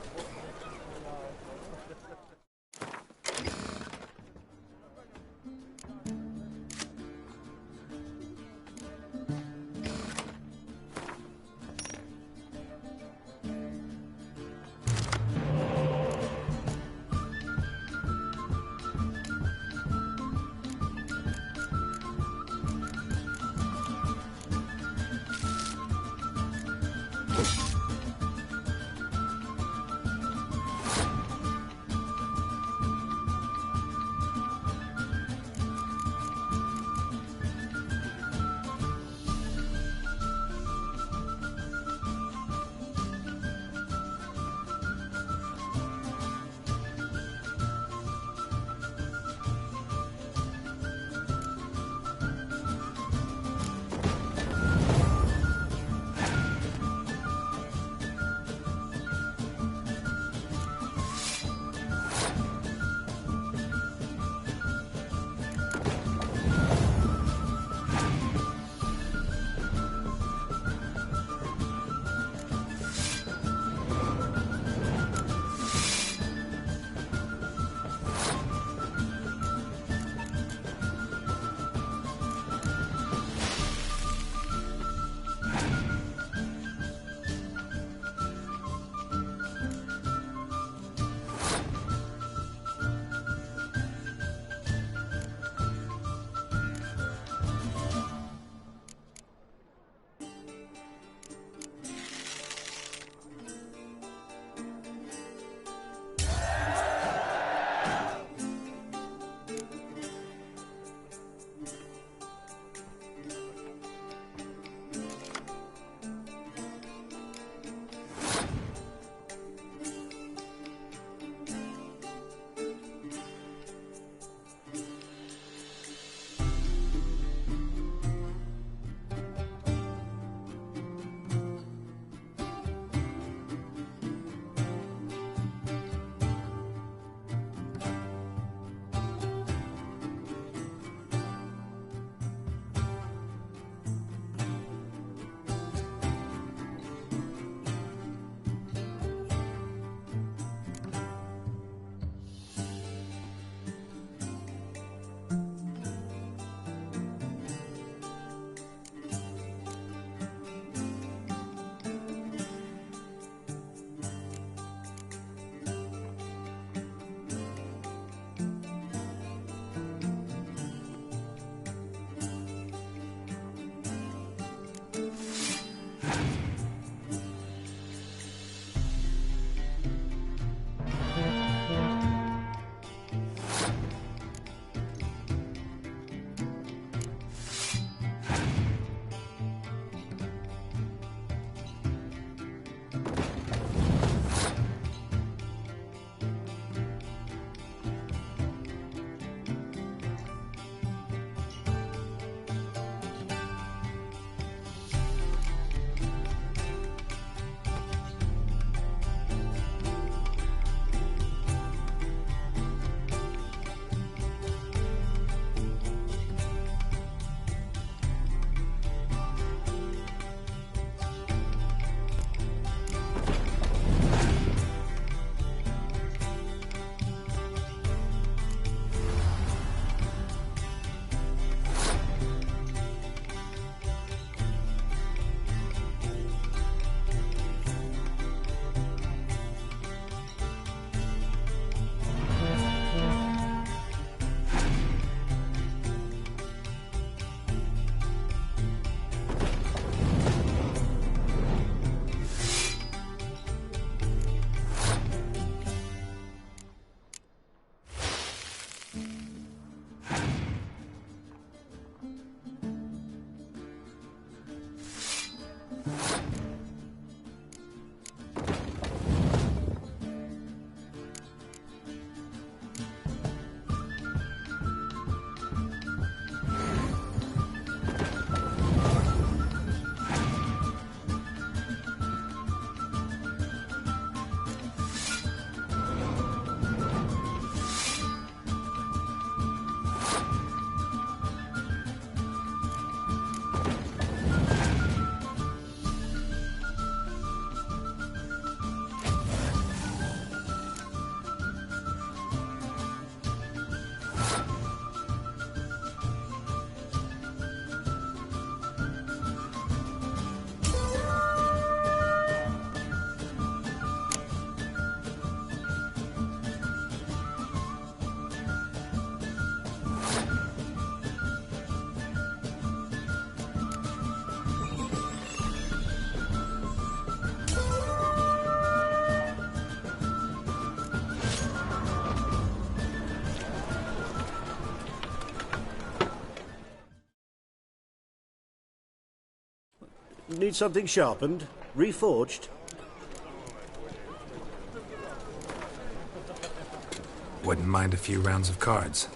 Need something sharpened? Reforged? Wouldn't mind a few rounds of cards.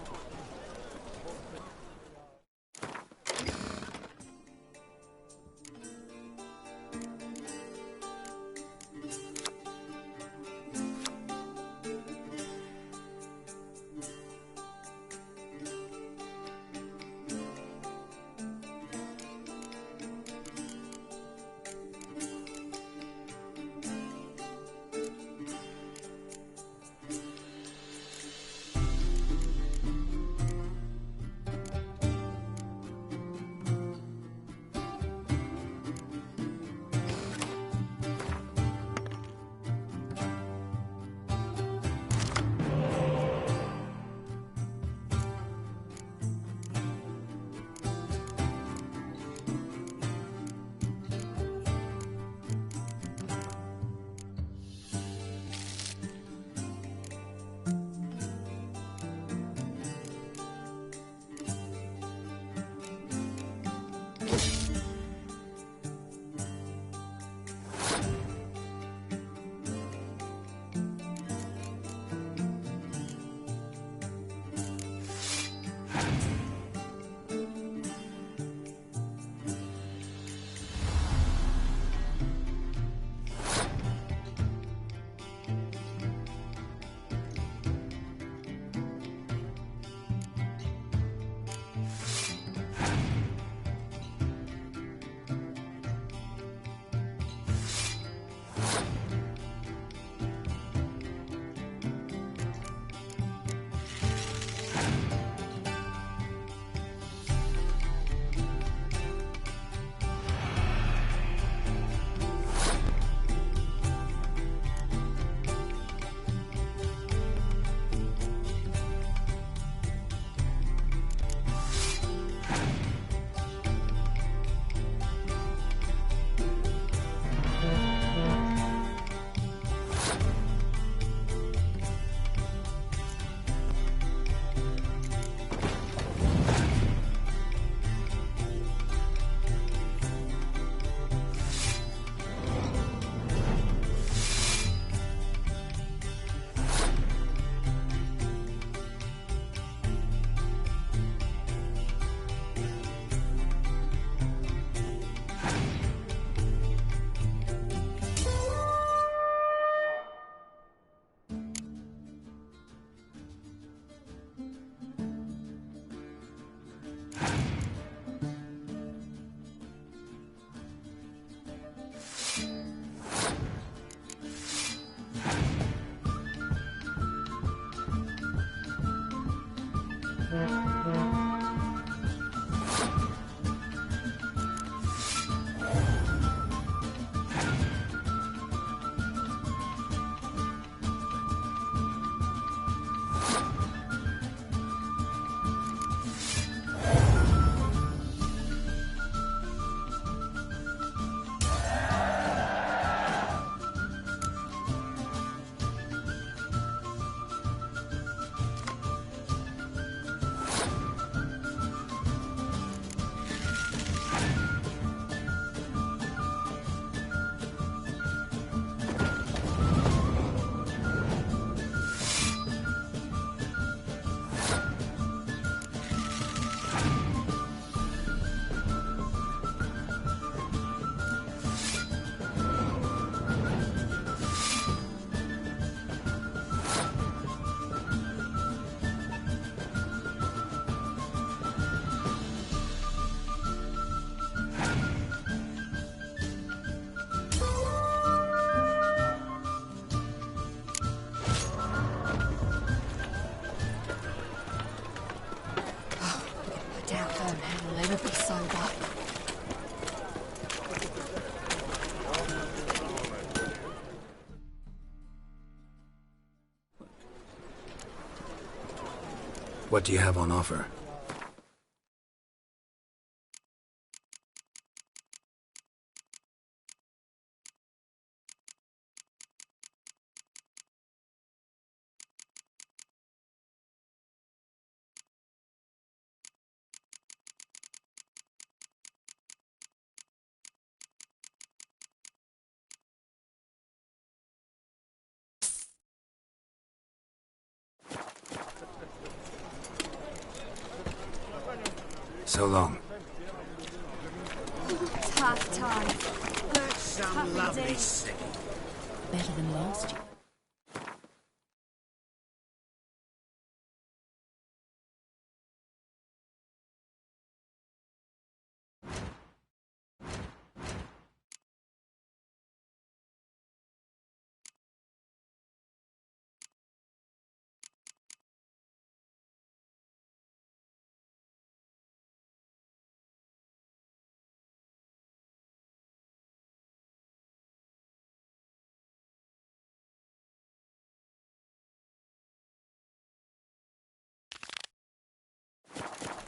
What do you have on offer? So long. Tough time. Some lovely city. Better than last year.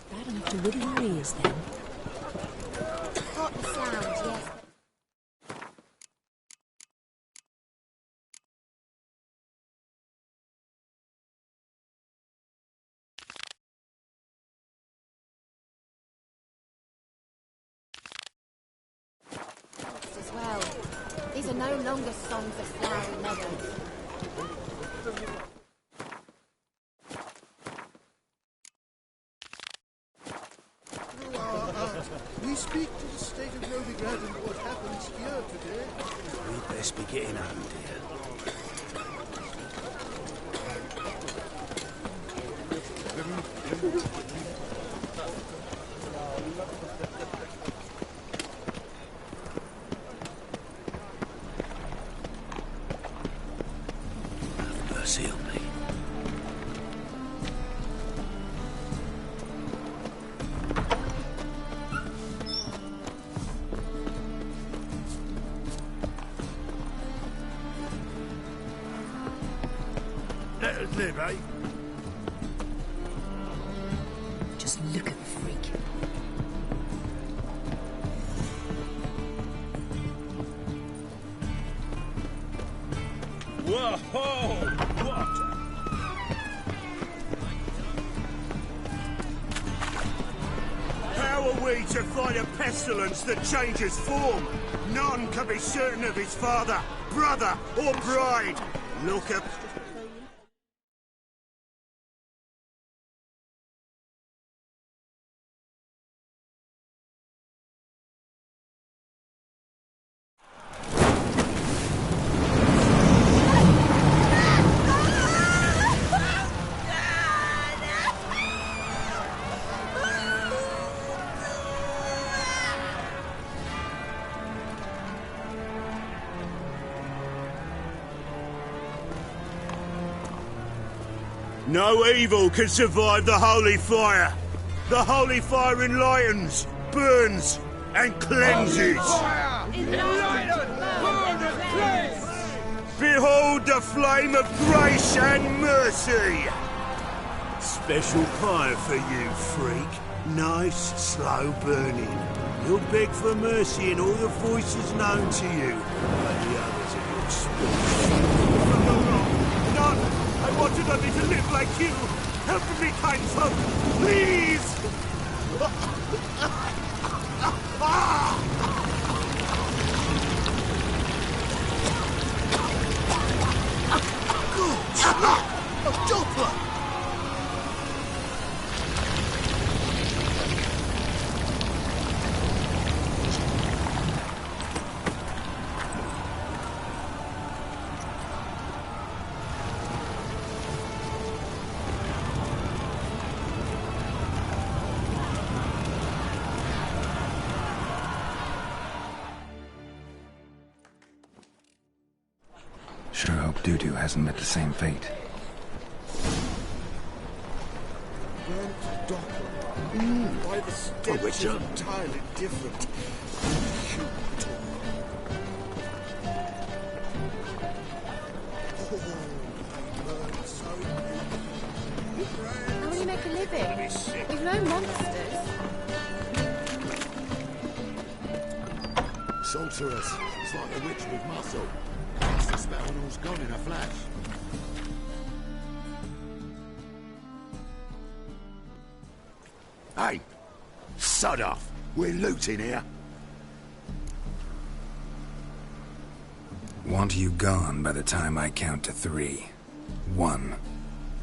Bad enough to wiggle your ears then. Caught the sound, yes. As well. These are no longer songs of flowery meadows. We speak to the state of Novigrad and what happens here today. We'd best be getting home, dear. Have mercy on me. Let us live, eh? Just look at the freak. Whoa! What? How are we to fight a pestilence that changes form? None can be certain of his father, brother, or bride. Look at... No evil can survive the holy fire. The holy fire enlightens, burns, and cleanses. Behold the flame of grace and mercy. Special pie for you, freak. Nice, slow burning. You'll beg for mercy in all the voices known to you, but the others are your speech. None! I wanted only to live like you! Help me, kind folk! Please! A Doppler! Sure hope Dudu hasn't met the same fate. Burnt Doppler. By the stench is entirely different. How will you make a living? We've no monsters. Sorceress. It's like a witch with muscle. Cast the spell and all's gone in a flash. Hey! Sod off! We're looting here. Want you gone by the time I count to 3. 1.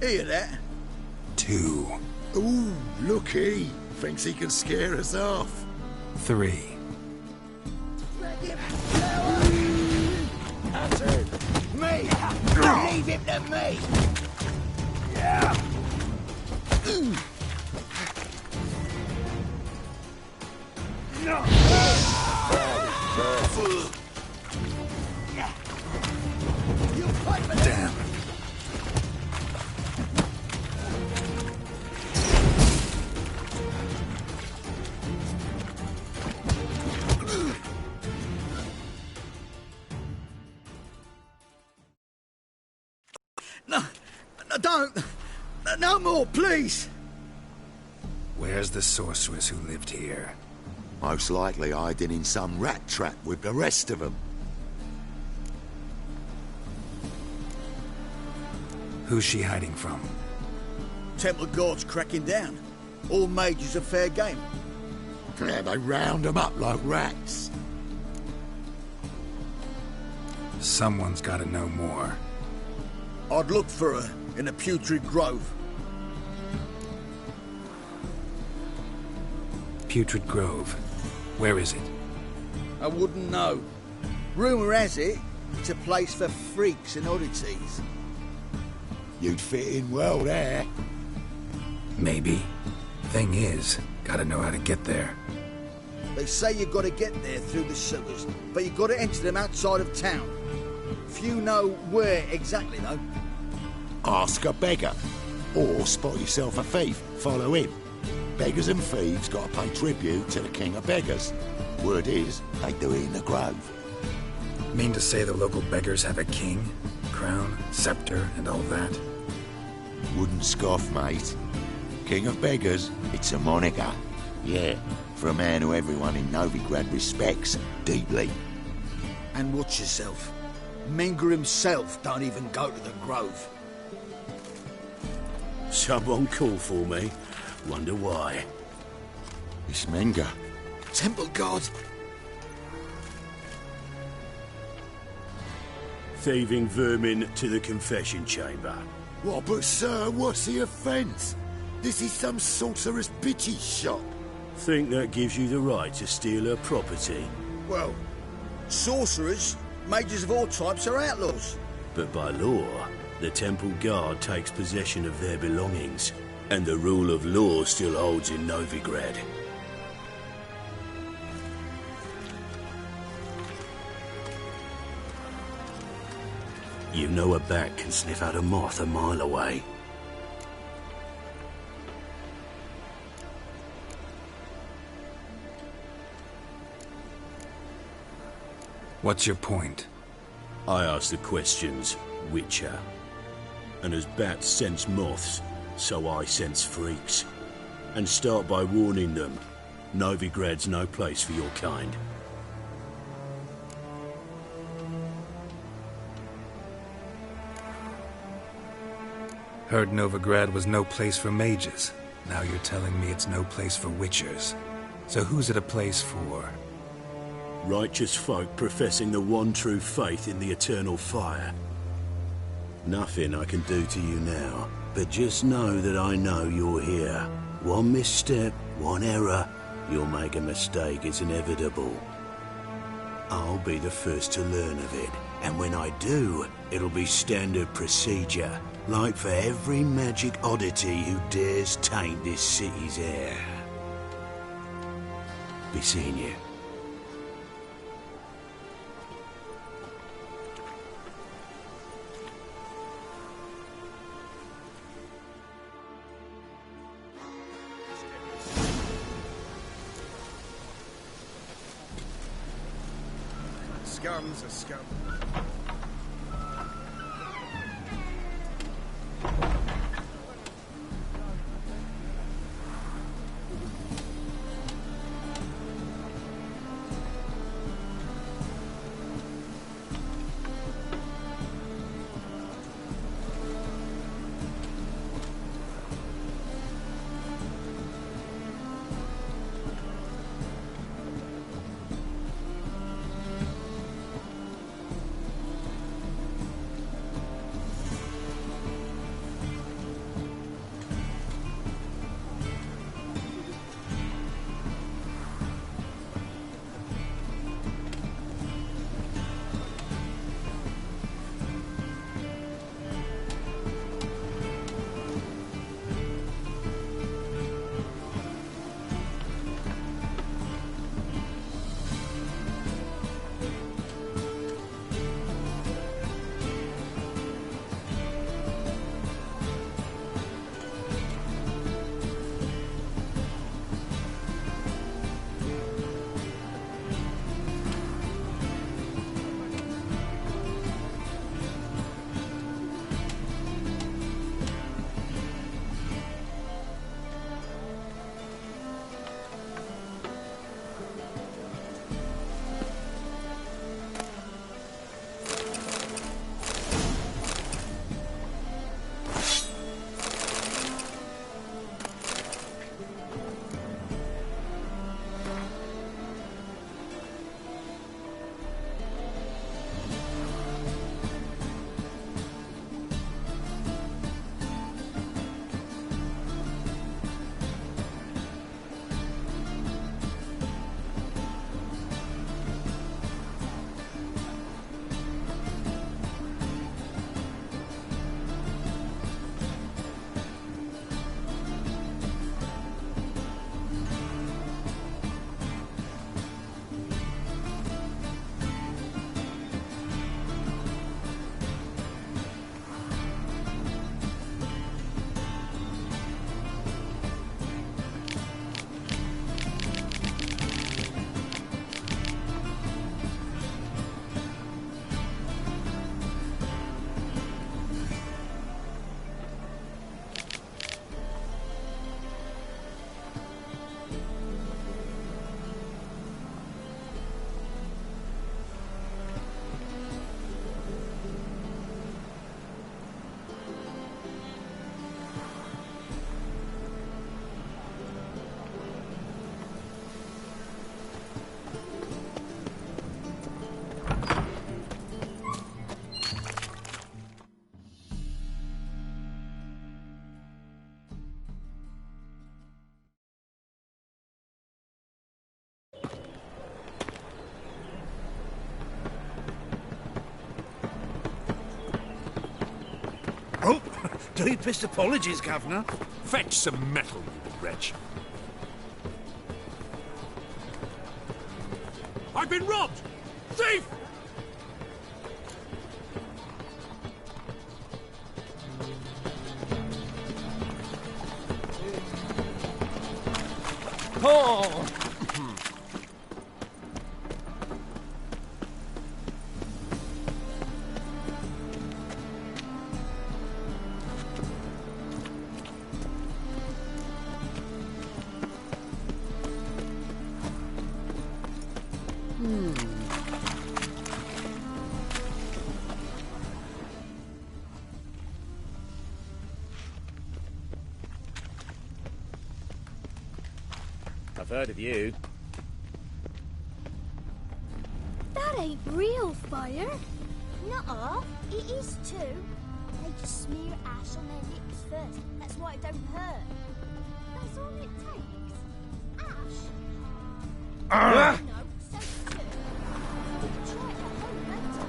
Hear that? 2. Ooh, looky! Thinks he can scare us off. 3. That's it. Me! Leave him to me! Yeah! No! Damn. No, don't! No more, please! Where's the sorceress who lived here? Most likely hiding in some rat trap with the rest of them. Who's she hiding from? Temple Guard's cracking down. All mages are fair game. Yeah, they round them up like rats. Someone's gotta know more. I'd look for her in the Putrid Grove. Putrid Grove. Where is it? I wouldn't know. Rumour has it, it's a place for freaks and oddities. You'd fit in well there. Maybe. Thing is, gotta know how to get there. They say you've got to get there through the sewers, but you've got to enter them outside of town. Few know where exactly, though. Ask a beggar. Or spot yourself a thief. Follow him. Beggars and thieves got to pay tribute to the king of beggars. Word is, they do it in the grove. Mean to say the local beggars have a king, crown, scepter, and all that? Wouldn't scoff, mate. King of beggars, it's a moniker. Yeah, for a man who everyone in Novigrad respects deeply. And watch yourself. Menger himself don't even go to the grove. Someone call for me. Wonder why. It's Menger. Temple Guard. Thieving vermin to the confession chamber. What, but sir, what's the offence? This is some sorcerer's bitchy shop. Think that gives you the right to steal her property? Well, sorcerers, mages of all types are outlaws. But by law, the Temple Guard takes possession of their belongings, and the rule of law still holds in Novigrad. You know a bat can sniff out a moth a mile away. What's your point? I ask the questions, Witcher. And as bats sense moths, so I sense freaks. And start by warning them, Novigrad's no place for your kind. Heard Novigrad was no place for mages. Now you're telling me it's no place for witchers. So who's it a place for? Righteous folk professing the one true faith in the eternal fire. Nothing I can do to you now, but just know that I know you're here. One misstep, one error, you'll make a mistake, it's inevitable. I'll be the first to learn of it, and when I do, it'll be standard procedure, like for every magic oddity who dares taint this city's air. Be seeing you. Scum's a scum. Deepest apologies, Governor. Fetch some metal, you wretch. I've been robbed! Thief! Oh! I've heard of you. That ain't real fire. Nuh-uh, it is too. They just smear ash on their lips first. That's why it don't hurt. That's all it takes. Ash? No, so too. Try it at home later.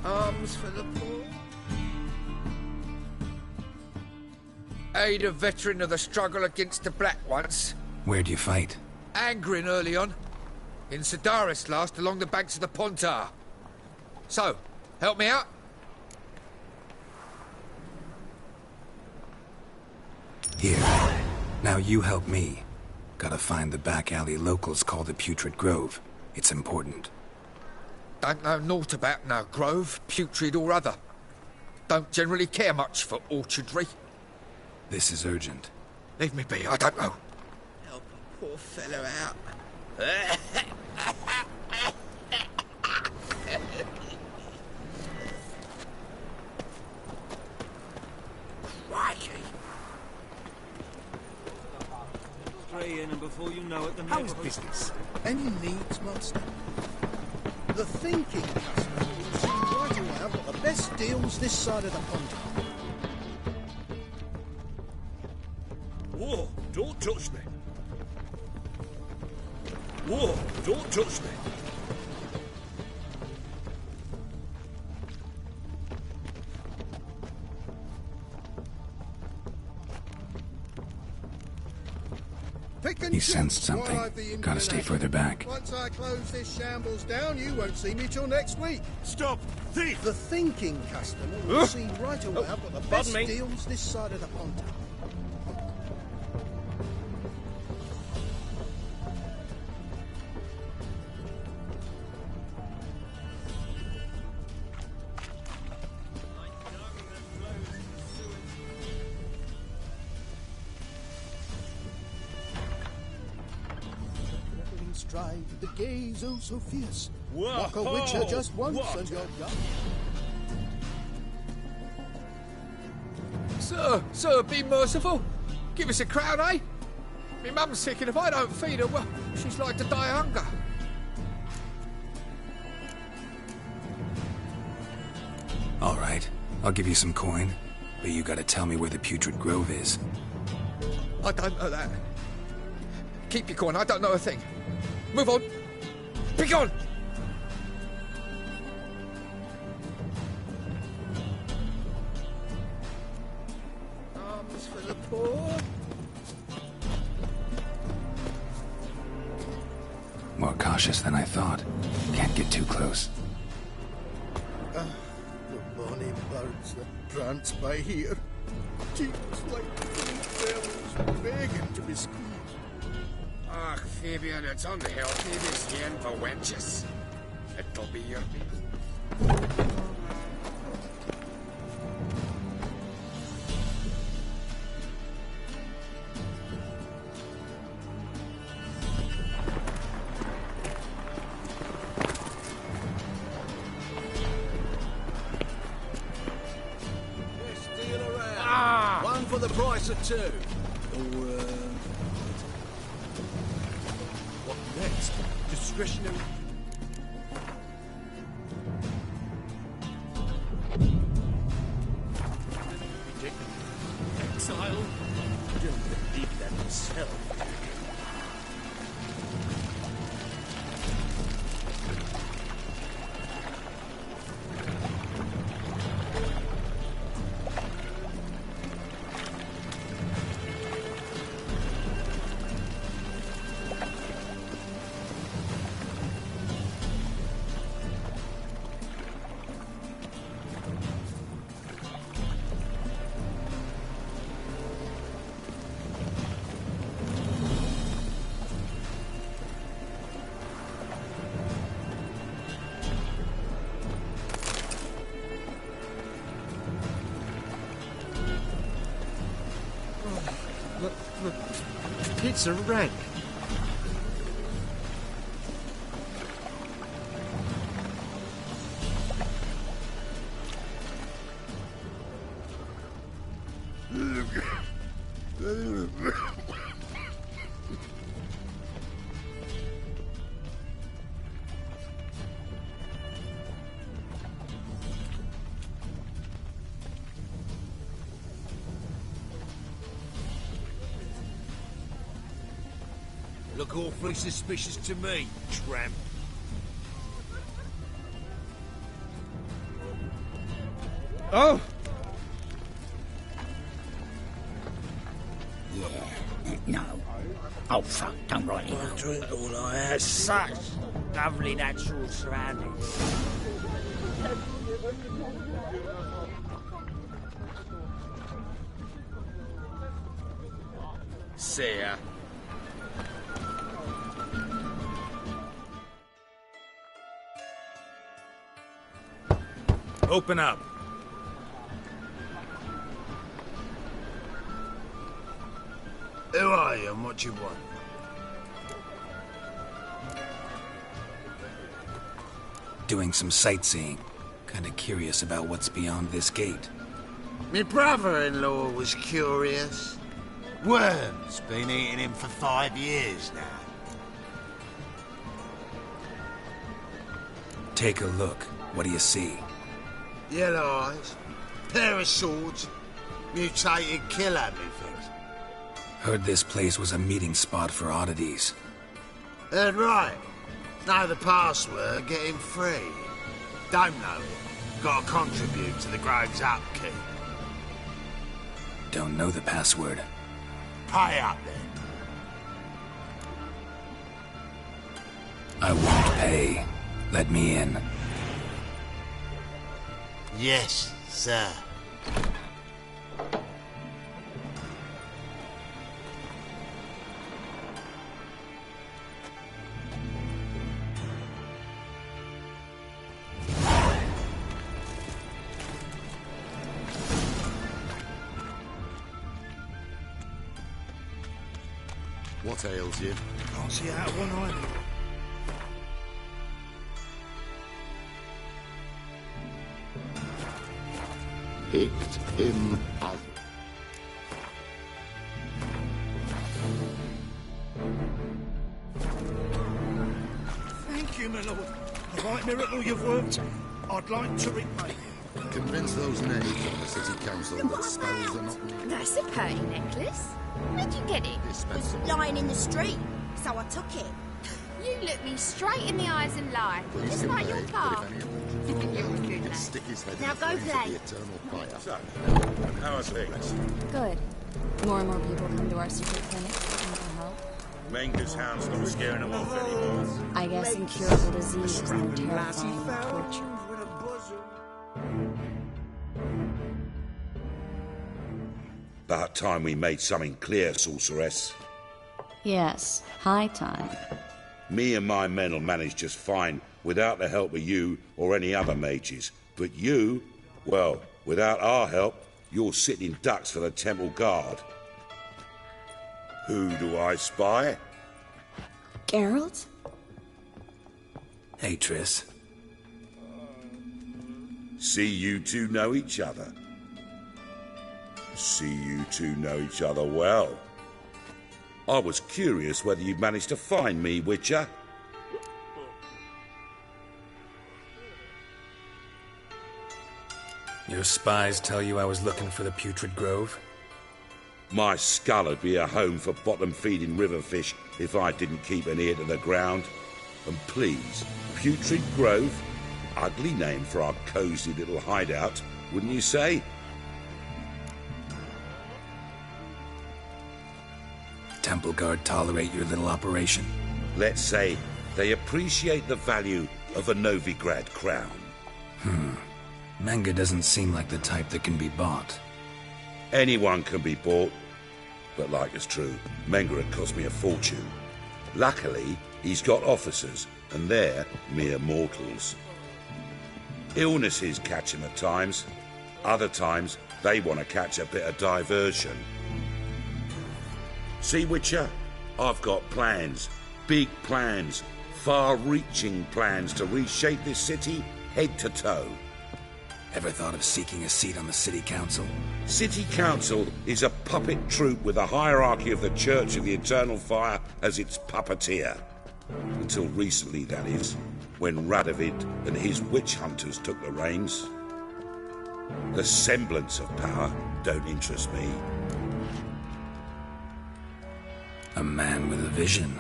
Arms for the poor. Aid a veteran of the struggle against the Black once. Where'd you fight? Angering early on. In Sedaris last, along the banks of the Pontar. So, help me out? Here. Now you help me. Gotta find the back alley locals call the Putrid Grove. It's important. Don't know naught about no grove, putrid or other. Don't generally care much for orchardry. This is urgent. Leave me be, I don't know. Help a poor fellow out. Crikey. Straight in, and before you know it, the How's neighborhood... business? Any needs, Master? The thinking customer will see right away I've got the best deals this side of the pond. Whoa, don't touch me. Whoa, don't touch me. He sensed something. Gotta stay further back. Once I close this shambles down, you won't see me till next week. Stop! Thief! The thinking customer will see right away I've got the best me. deals this side of the pond. Stride the gaze oh so fierce. Whoa, Walk a witcher just once what? and you're done. Sir, be merciful. Give us a crown, eh? Me mum's sick, and if I don't feed her, well, she's like to die of hunger. All right, I'll give you some coin, but you gotta tell me where the Putrid Grove is. I don't know that. Keep your coin, I don't know a thing. Move on. Be gone! Arms for the poor. More cautious than I thought. Can't get too close. The bonny birds that prance by here. Cheeks like fruit bells begging to be squeezed. Ach, Fabian, it's unhealthy this hen for wenches. It'll be your One for the price of two. Or, what next? Discretionary... Exile. Wouldn't believe that himself. It's a wreck. Look awfully suspicious to me, tramp. Oh! Yeah, no. Oh, fuck, don't write it. I'll drink all I have. Such lovely natural surroundings. See ya. Open up. Who are you and what you want? Doing some sightseeing. Kinda curious about what's beyond this gate. My brother-in-law was curious. Worms been eating him for 5 years now. Take a look. What do you see? Yellow eyes, pair of swords, mutated killer, methinks. Heard this place was a meeting spot for oddities. Heard right. Know the password, get him free. Don't know it. Gotta contribute to the Grove's upkeep. Don't know the password. Pay up then. I won't pay. Let me in. Yes, sir. What ails you? Can't see out of one eye. Picked him up. Thank you, my lord. The right miracle you've worked, I'd like to repay. Convince those knaves on the city council that spells are not needed. That's a pretty necklace. Where'd you get it? Dispense all. Lying in the street, so I took it. You look me straight in the eyes and lie. Please Just do like pay, your but car. if any of You're a good he can lad. stick his head Now in the go flames of play. the eternal fire. So, how are things? Good. More and more people come to our secret clinics looking for help. Menger's hound's not scaring them off anymore. I guess incurable disease is more terrifying than torture. About time we made something clear, sorceress. Yes, high time. Me and my men will manage just fine without the help of you or any other mages. But you, well, without our help, you're sitting ducks for the temple guard. Who do I spy? Geralt? Hey, Triss. See you two know each other. See you two know each other well. I was curious whether you'd managed to find me, Witcher. Your spies tell you I was looking for the Putrid Grove? My skull would be a home for bottom-feeding river fish if I didn't keep an ear to the ground. And please, Putrid Grove, ugly name for our cosy little hideout, wouldn't you say? Temple Guard tolerate your little operation? Let's say they appreciate the value of a Novigrad crown. Menga doesn't seem like the type that can be bought. Anyone can be bought, but like it's true, Menga had cost me a fortune. Luckily, he's got officers, and they're mere mortals. Illnesses catch him at times. Other times, they want to catch a bit of diversion. See, Witcher? I've got plans. Big plans. Far-reaching plans to reshape this city head to toe. Ever thought of seeking a seat on the city council? City council is a puppet troupe with a hierarchy of the Church of the Eternal Fire as its puppeteer. Until recently, that is, when Radovid and his witch hunters took the reins. The semblance of power don't interest me. A man with a vision.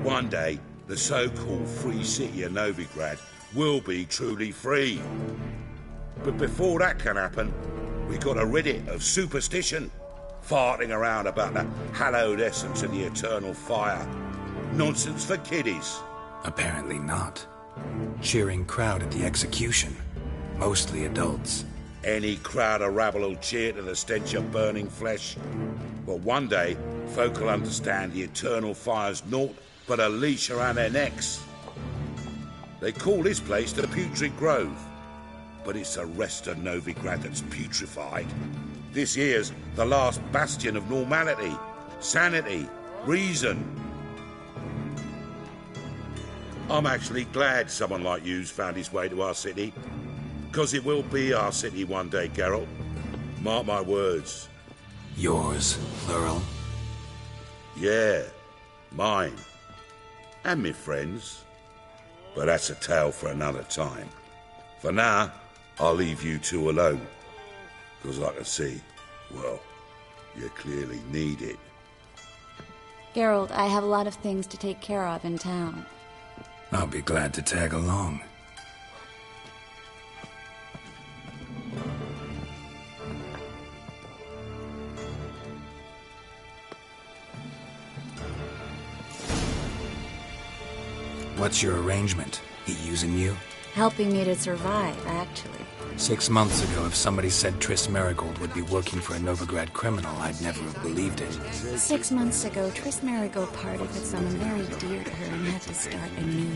One day, the so-called free city of Novigrad will be truly free. But before that can happen, we gotta rid it of superstition, farting around about the hallowed essence of the eternal fire. Nonsense for kiddies. Apparently not. Cheering crowd at the execution. Mostly adults. Any crowd of rabble will cheer to the stench of burning flesh. But one day, folk will understand the eternal fire's naught but a leash around their necks. They call this place the Putrid Grove, but it's the rest of Novigrad that's putrefied. This here's the last bastion of normality, sanity, reason. I'm actually glad someone like you's found his way to our city, because it will be our city one day, Geralt. Mark my words. Yours, plural? Yeah, mine. And me friends. But that's a tale for another time. For now, I'll leave you two alone. Because I can see, well, you clearly need it. Geralt, I have a lot of things to take care of in town. I'll be glad to tag along. What's your arrangement? He using you? Helping me to survive, actually. 6 months ago, if somebody said Triss Marigold would be working for a Novigrad criminal, I'd never have believed it. 6 months ago, Triss Marigold parted with someone very dear to her and had to start anew.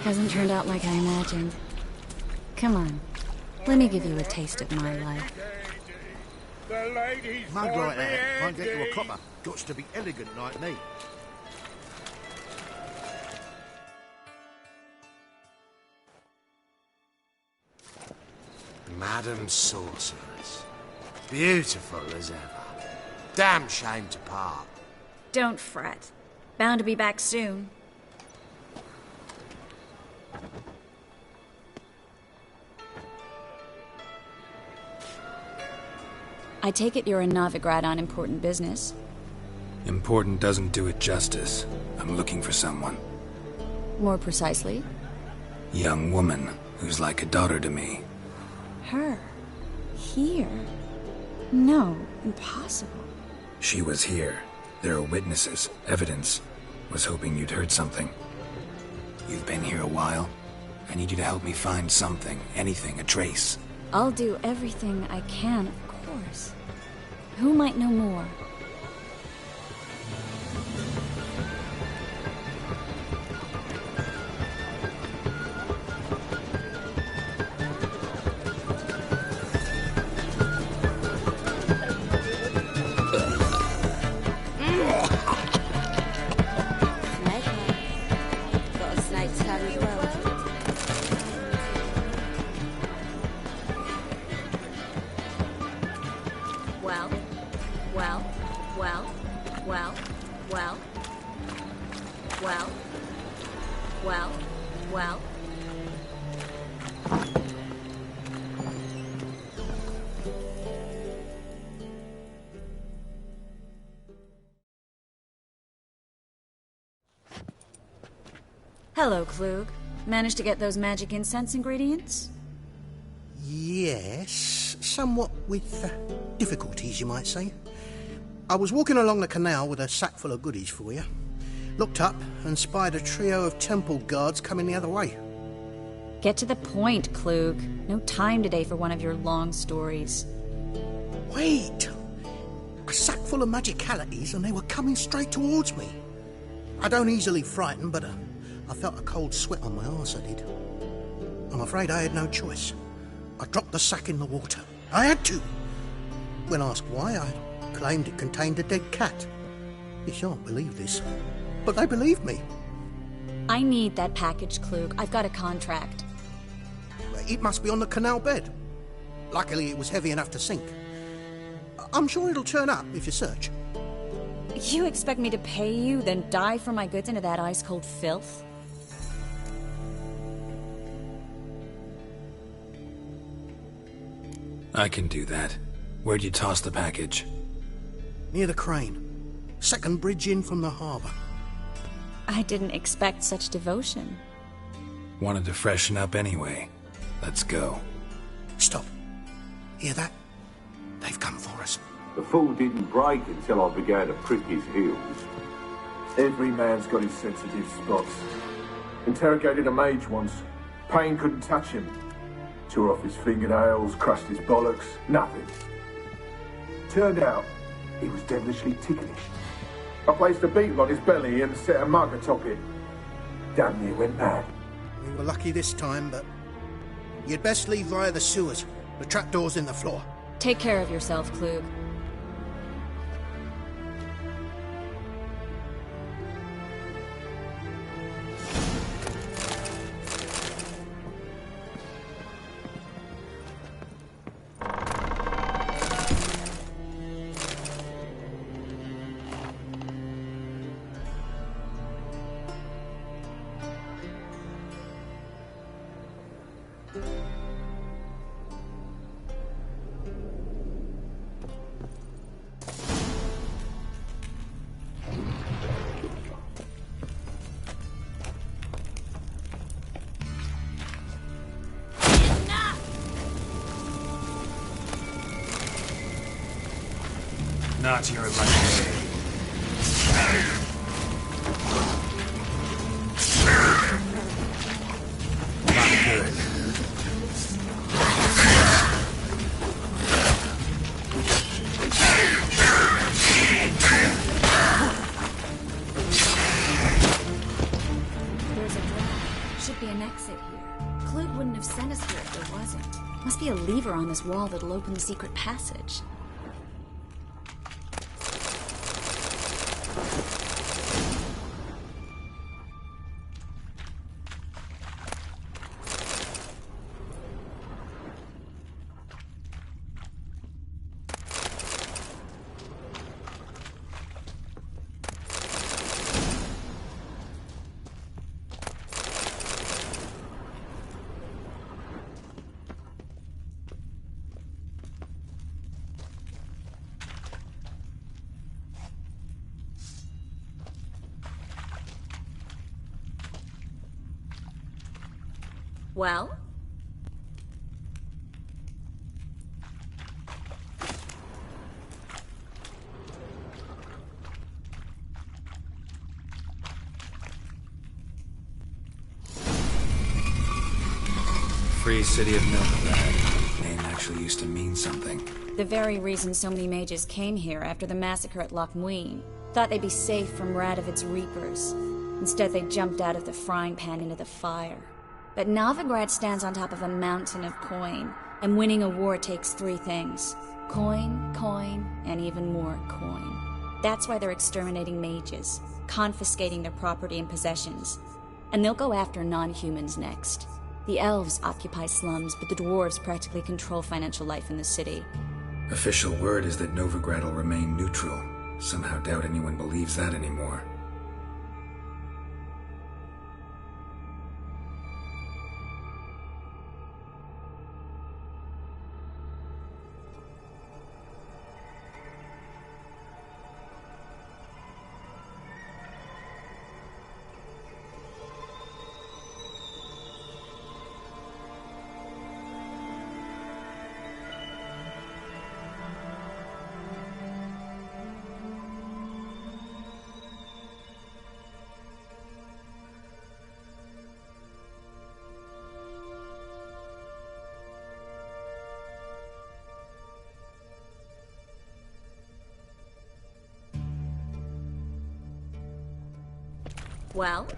Hasn't turned out like I imagined. Come on, let me give you a taste of my life. Mug like that won't get you a copper. Got to be elegant like me. Madam Sorceress. Beautiful as ever. Damn shame to part. Don't fret. Bound to be back soon. I take it you're in Novigrad on important business. Important doesn't do it justice. I'm looking for someone. More precisely? Young woman who's like a daughter to me. Her? Here? No, impossible. She was here. There are witnesses, evidence. Was hoping you'd heard something. You've been here a while. I need you to help me find something, anything, a trace. I'll do everything I can, of course. Who might know more? Well. Hello, Klug. Managed to get those magic incense ingredients? Yes, somewhat with difficulties, you might say. I was walking along the canal with a sack full of goodies for you. Looked up and spied a trio of temple guards coming the other way. Get to the point, Klug. No time today for one of your long stories. Wait! A sack full of magicalities and they were coming straight towards me. I don't easily frighten, but I felt a cold sweat on my arse, I did. I'm afraid I had no choice. I dropped the sack in the water. I had to. When asked why, I claimed it contained a dead cat. You shan't believe this, but they believed me. I need that package, Klug. I've got a contract. It must be on the canal bed. Luckily, it was heavy enough to sink. I'm sure it'll turn up if you search. You expect me to pay you, then dive for my goods into that ice-cold filth? I can do that. Where'd you toss the package? Near the crane. Second bridge in from the harbour. I didn't expect such devotion. Wanted to freshen up anyway. Let's go. Stop. Hear that? They've come for us. The fool didn't break until I began to prick his heels. Every man's got his sensitive spots. Interrogated a mage once. Pain couldn't touch him. Tore off his fingernails, crushed his bollocks, nothing. Turned out, he was devilishly ticklish. I placed a beetle on his belly and set a mug atop it. Damn near went mad. We were lucky this time, but you'd best leave via the sewers. The trapdoor's in the floor. Take care of yourself, Klug. Not your lucky day. Not good. There's a door. Should be an exit here. Klug wouldn't have sent us here if there wasn't. Must be a lever on this wall that'll open the secret passage. Well? Free City of Novigrad. Name actually used to mean something. The very reason so many mages came here after the massacre at Loch Muin. Thought they'd be safe from Radovid's reapers. Instead, they jumped out of the frying pan into the fire. But Novigrad stands on top of a mountain of coin, and winning a war takes three things. Coin, coin, and even more coin. That's why they're exterminating mages, confiscating their property and possessions. And they'll go after non-humans next. The elves occupy slums, but the dwarves practically control financial life in the city. Official word is that Novigrad will remain neutral. Somehow doubt anyone believes that anymore. Well?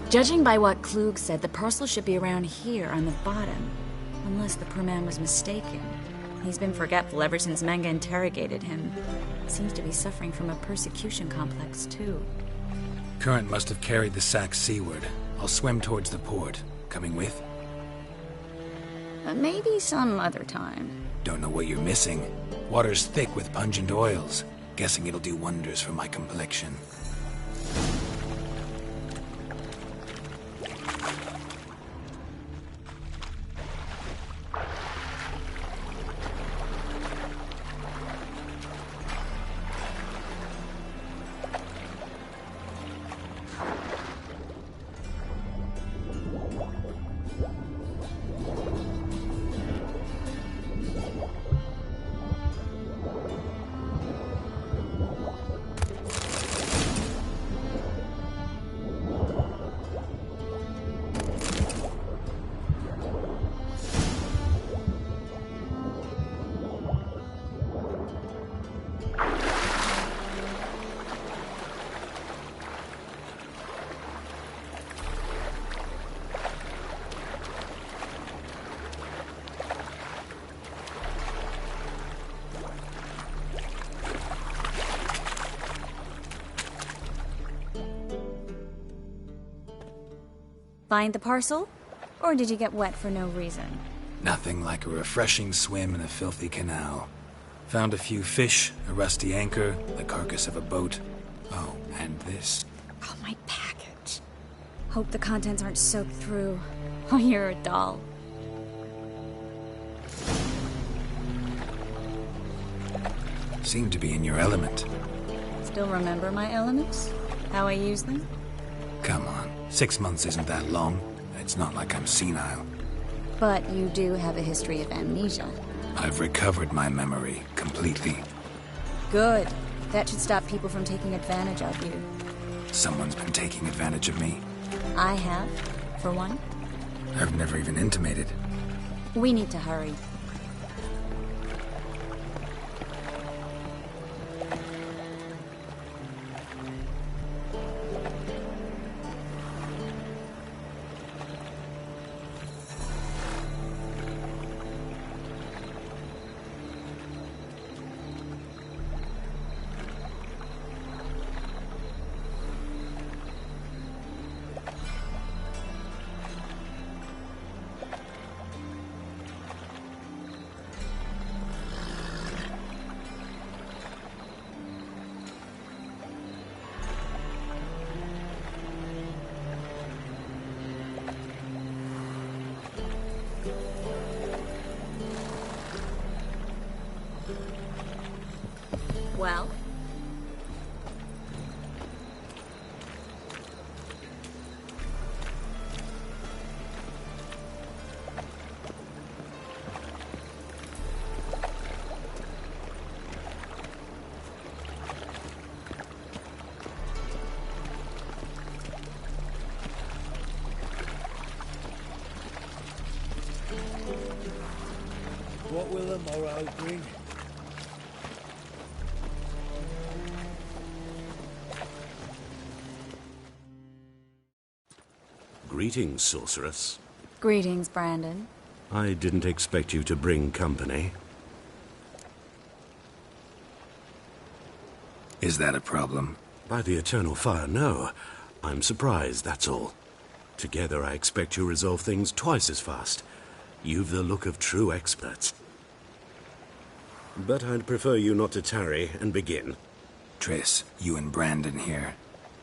Judging by what Klug said, the parcel should be around here on the bottom. Unless the poor man was mistaken. He's been forgetful ever since Manga interrogated him. Seems to be suffering from a persecution complex, too. Current must have carried the sack seaward. I'll swim towards the port. Coming with? Maybe some other time. Don't know what you're missing. Water's thick with pungent oils. Guessing it'll do wonders for my complexion. Find the parcel? Or did you get wet for no reason? Nothing like a refreshing swim in a filthy canal. Found a few fish, a rusty anchor, the carcass of a boat. Oh, and this. Oh, my package. Hope the contents aren't soaked through. Oh, you're a doll. Seem to be in your element. Still remember my elements? How I use them? Come on. 6 months isn't that long. It's not like I'm senile. But you do have a history of amnesia. I've recovered my memory completely. Good. That should stop people from taking advantage of you. Someone's been taking advantage of me. I have, for one. I've never even intimated. We need to hurry. Well? What will the morrow bring? Greetings, sorceress. Greetings, Brandon. I didn't expect you to bring company. Is that a problem? By the eternal fire, no. I'm surprised, that's all. Together, I expect you resolve things twice as fast. You've the look of true experts. But I'd prefer you not to tarry and begin. Triss, you and Brandon here.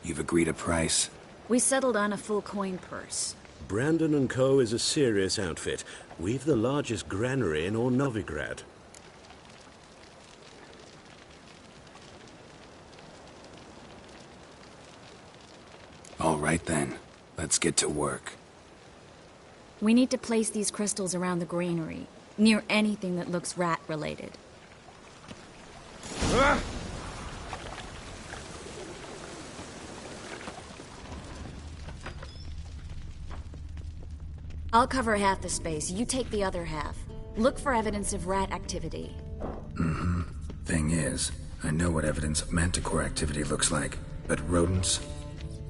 You've agreed a price? We settled on a full coin purse. Brandon & Co. is a serious outfit. We've the largest granary in all Novigrad. right then. Let's get to work. We need to place these crystals around the granary, near anything that looks rat-related. I'll cover half the space, you take the other half. Look for evidence of rat activity. Mm-hmm. Thing is, I know what evidence of manticore activity looks like, but rodents?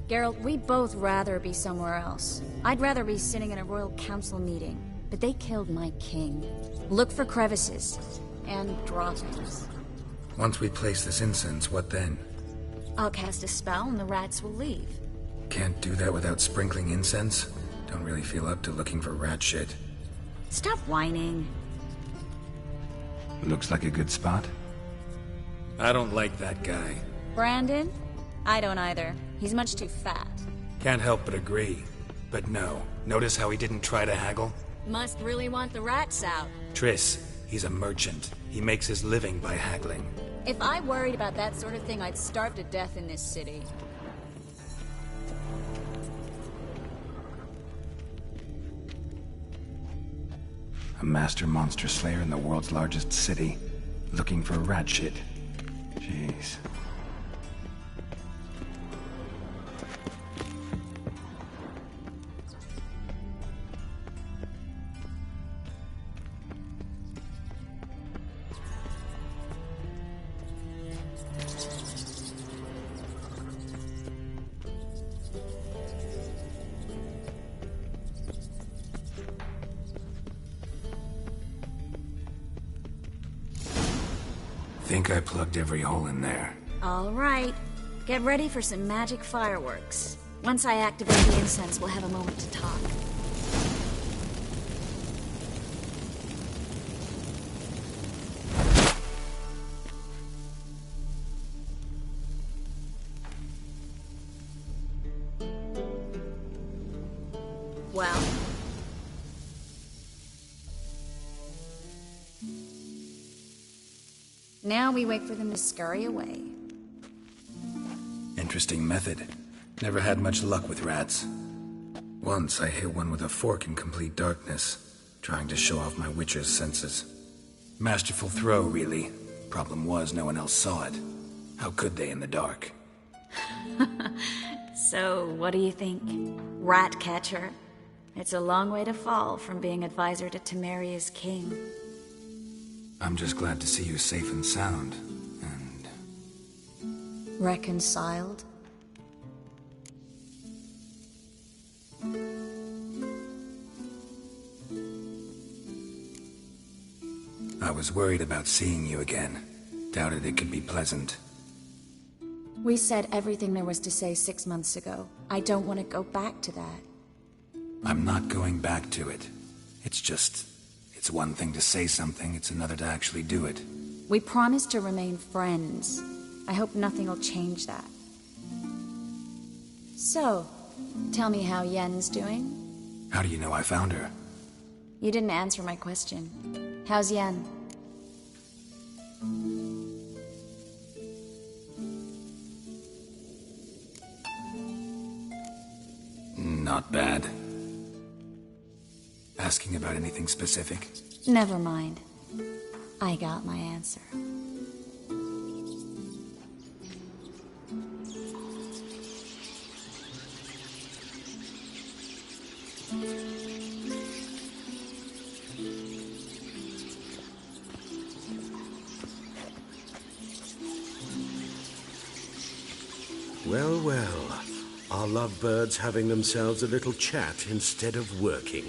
Geralt, we'd both rather be somewhere else. I'd rather be sitting in a royal council meeting, but they killed my king. Look for crevices, and droppings. Once we place this incense, what then? I'll cast a spell and the rats will leave. Can't do that without sprinkling incense? Don't really feel up to looking for rat shit. Stop whining. Looks like a good spot. I don't like that guy. Brandon? I don't either. He's much too fat. Can't help but agree. But no, notice how he didn't try to haggle? Must really want the rats out. Triss, he's a merchant. He makes his living by haggling. If I worried about that sort of thing, I'd starve to death in this city. A master monster slayer in the world's largest city, looking for rat shit. Jeez. Think I plugged every hole in there. All right. Get ready for some magic fireworks. Once I activate the incense, we'll have a moment to talk. Well... now we wait for them to scurry away. Interesting method. Never had much luck with rats. Once I hit one with a fork in complete darkness, trying to show off my witcher's senses. Masterful throw, really. Problem was, no one else saw it. How could they in the dark? So, what do you think? Rat catcher? It's a long way to fall from being advisor to Temeria's king. I'm just glad to see you safe and sound, and... reconciled? I was worried about seeing you again. Doubted it could be pleasant. We said everything there was to say 6 months ago. I don't want to go back to that. I'm not going back to it. It's just... it's one thing to say something, it's another to actually do it. We promised to remain friends. I hope nothing will change that. So, tell me how Yen's doing? How do you know I found her? You didn't answer my question. How's Yen? Not bad. Asking about anything specific? Never mind. I got my answer. Well, well. Our lovebirds having themselves a little chat instead of working.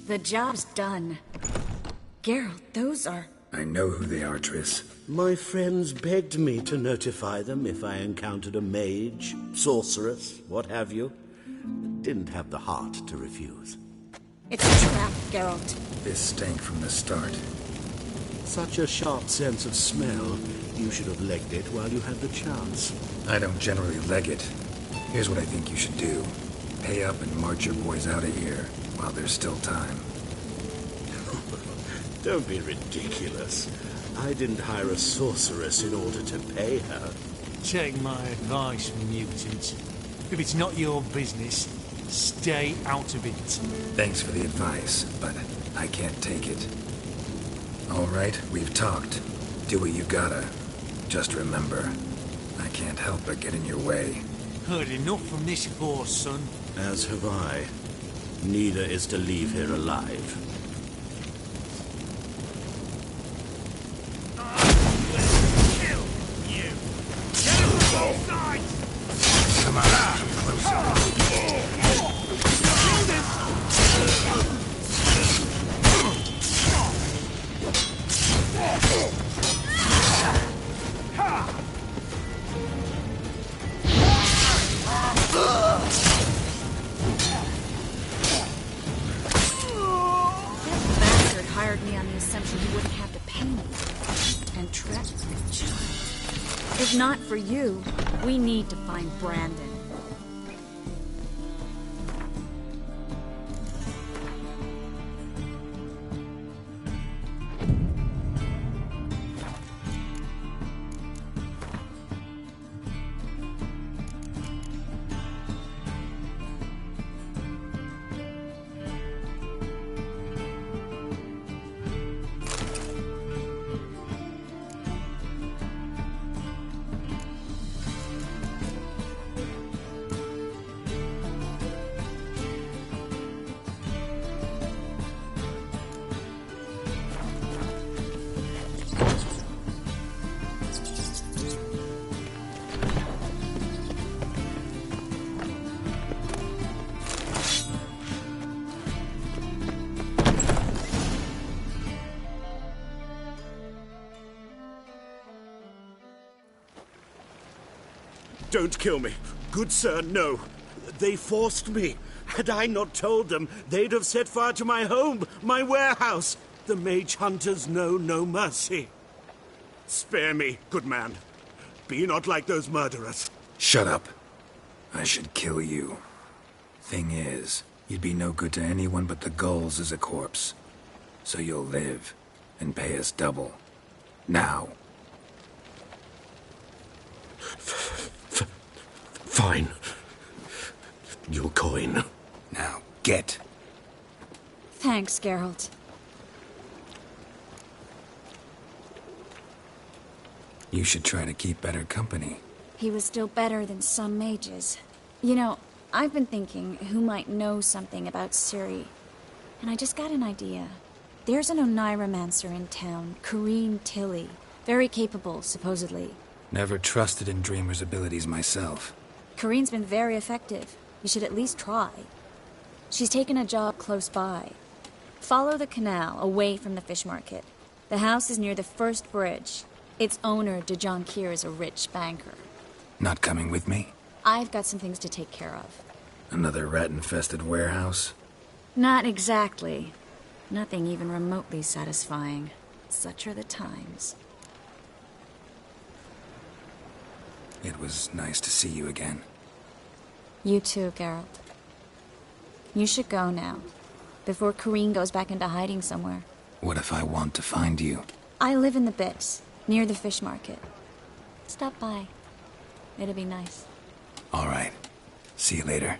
The job's done. Geralt, those are... I know who they are, Triss. My friends begged me to notify them if I encountered a mage, sorceress, what have you. Didn't have the heart to refuse. It's a trap, Geralt. This stank from the start. Such a sharp sense of smell. You should have legged it while you had the chance. I don't generally leg it. Here's what I think you should do. Pay up and march your boys out of here while there's still time. Don't be ridiculous. I didn't hire a sorceress in order to pay her. Take my advice, mutant. If it's not your business, stay out of it. Thanks for the advice, but I can't take it. All right, we've talked. Do what you gotta. Just remember, I can't help but get in your way. Heard enough from this horse, son. As have I. Neither is to leave here alive. Come on, closer. Hired me on the assumption he wouldn't have to pay me. And trapped the child. If not for you, we need to find Brandon. Don't kill me. Good sir, no. They forced me. Had I not told them, they'd have set fire to my home, my warehouse. The mage hunters know no mercy. Spare me, good man. Be not like those murderers. Shut up. I should kill you. Thing is, you'd be no good to anyone but the gulls as a corpse. So you'll live, and pay us double. Now. Fine. Your coin. Now, get. Thanks, Geralt. You should try to keep better company. He was still better than some mages. You know, I've been thinking who might know something about Ciri. And I just got an idea. There's an Oneiromancer in town, Corrine Tilly. Very capable, supposedly. Never trusted in Dreamer's abilities myself. Corrine's been very effective. You should at least try. She's taken a job close by. Follow the canal, away from the fish market. The house is near the first bridge. Its owner, Dejon Kier, is a rich banker. Not coming with me? I've got some things to take care of. Another rat-infested warehouse? Not exactly. Nothing even remotely satisfying. Such are the times. It was nice to see you again. You too, Geralt. You should go now, before Corrine goes back into hiding somewhere. What if I want to find you? I live in the Bits, near the fish market. Stop by. It'll be nice. All right. See you later.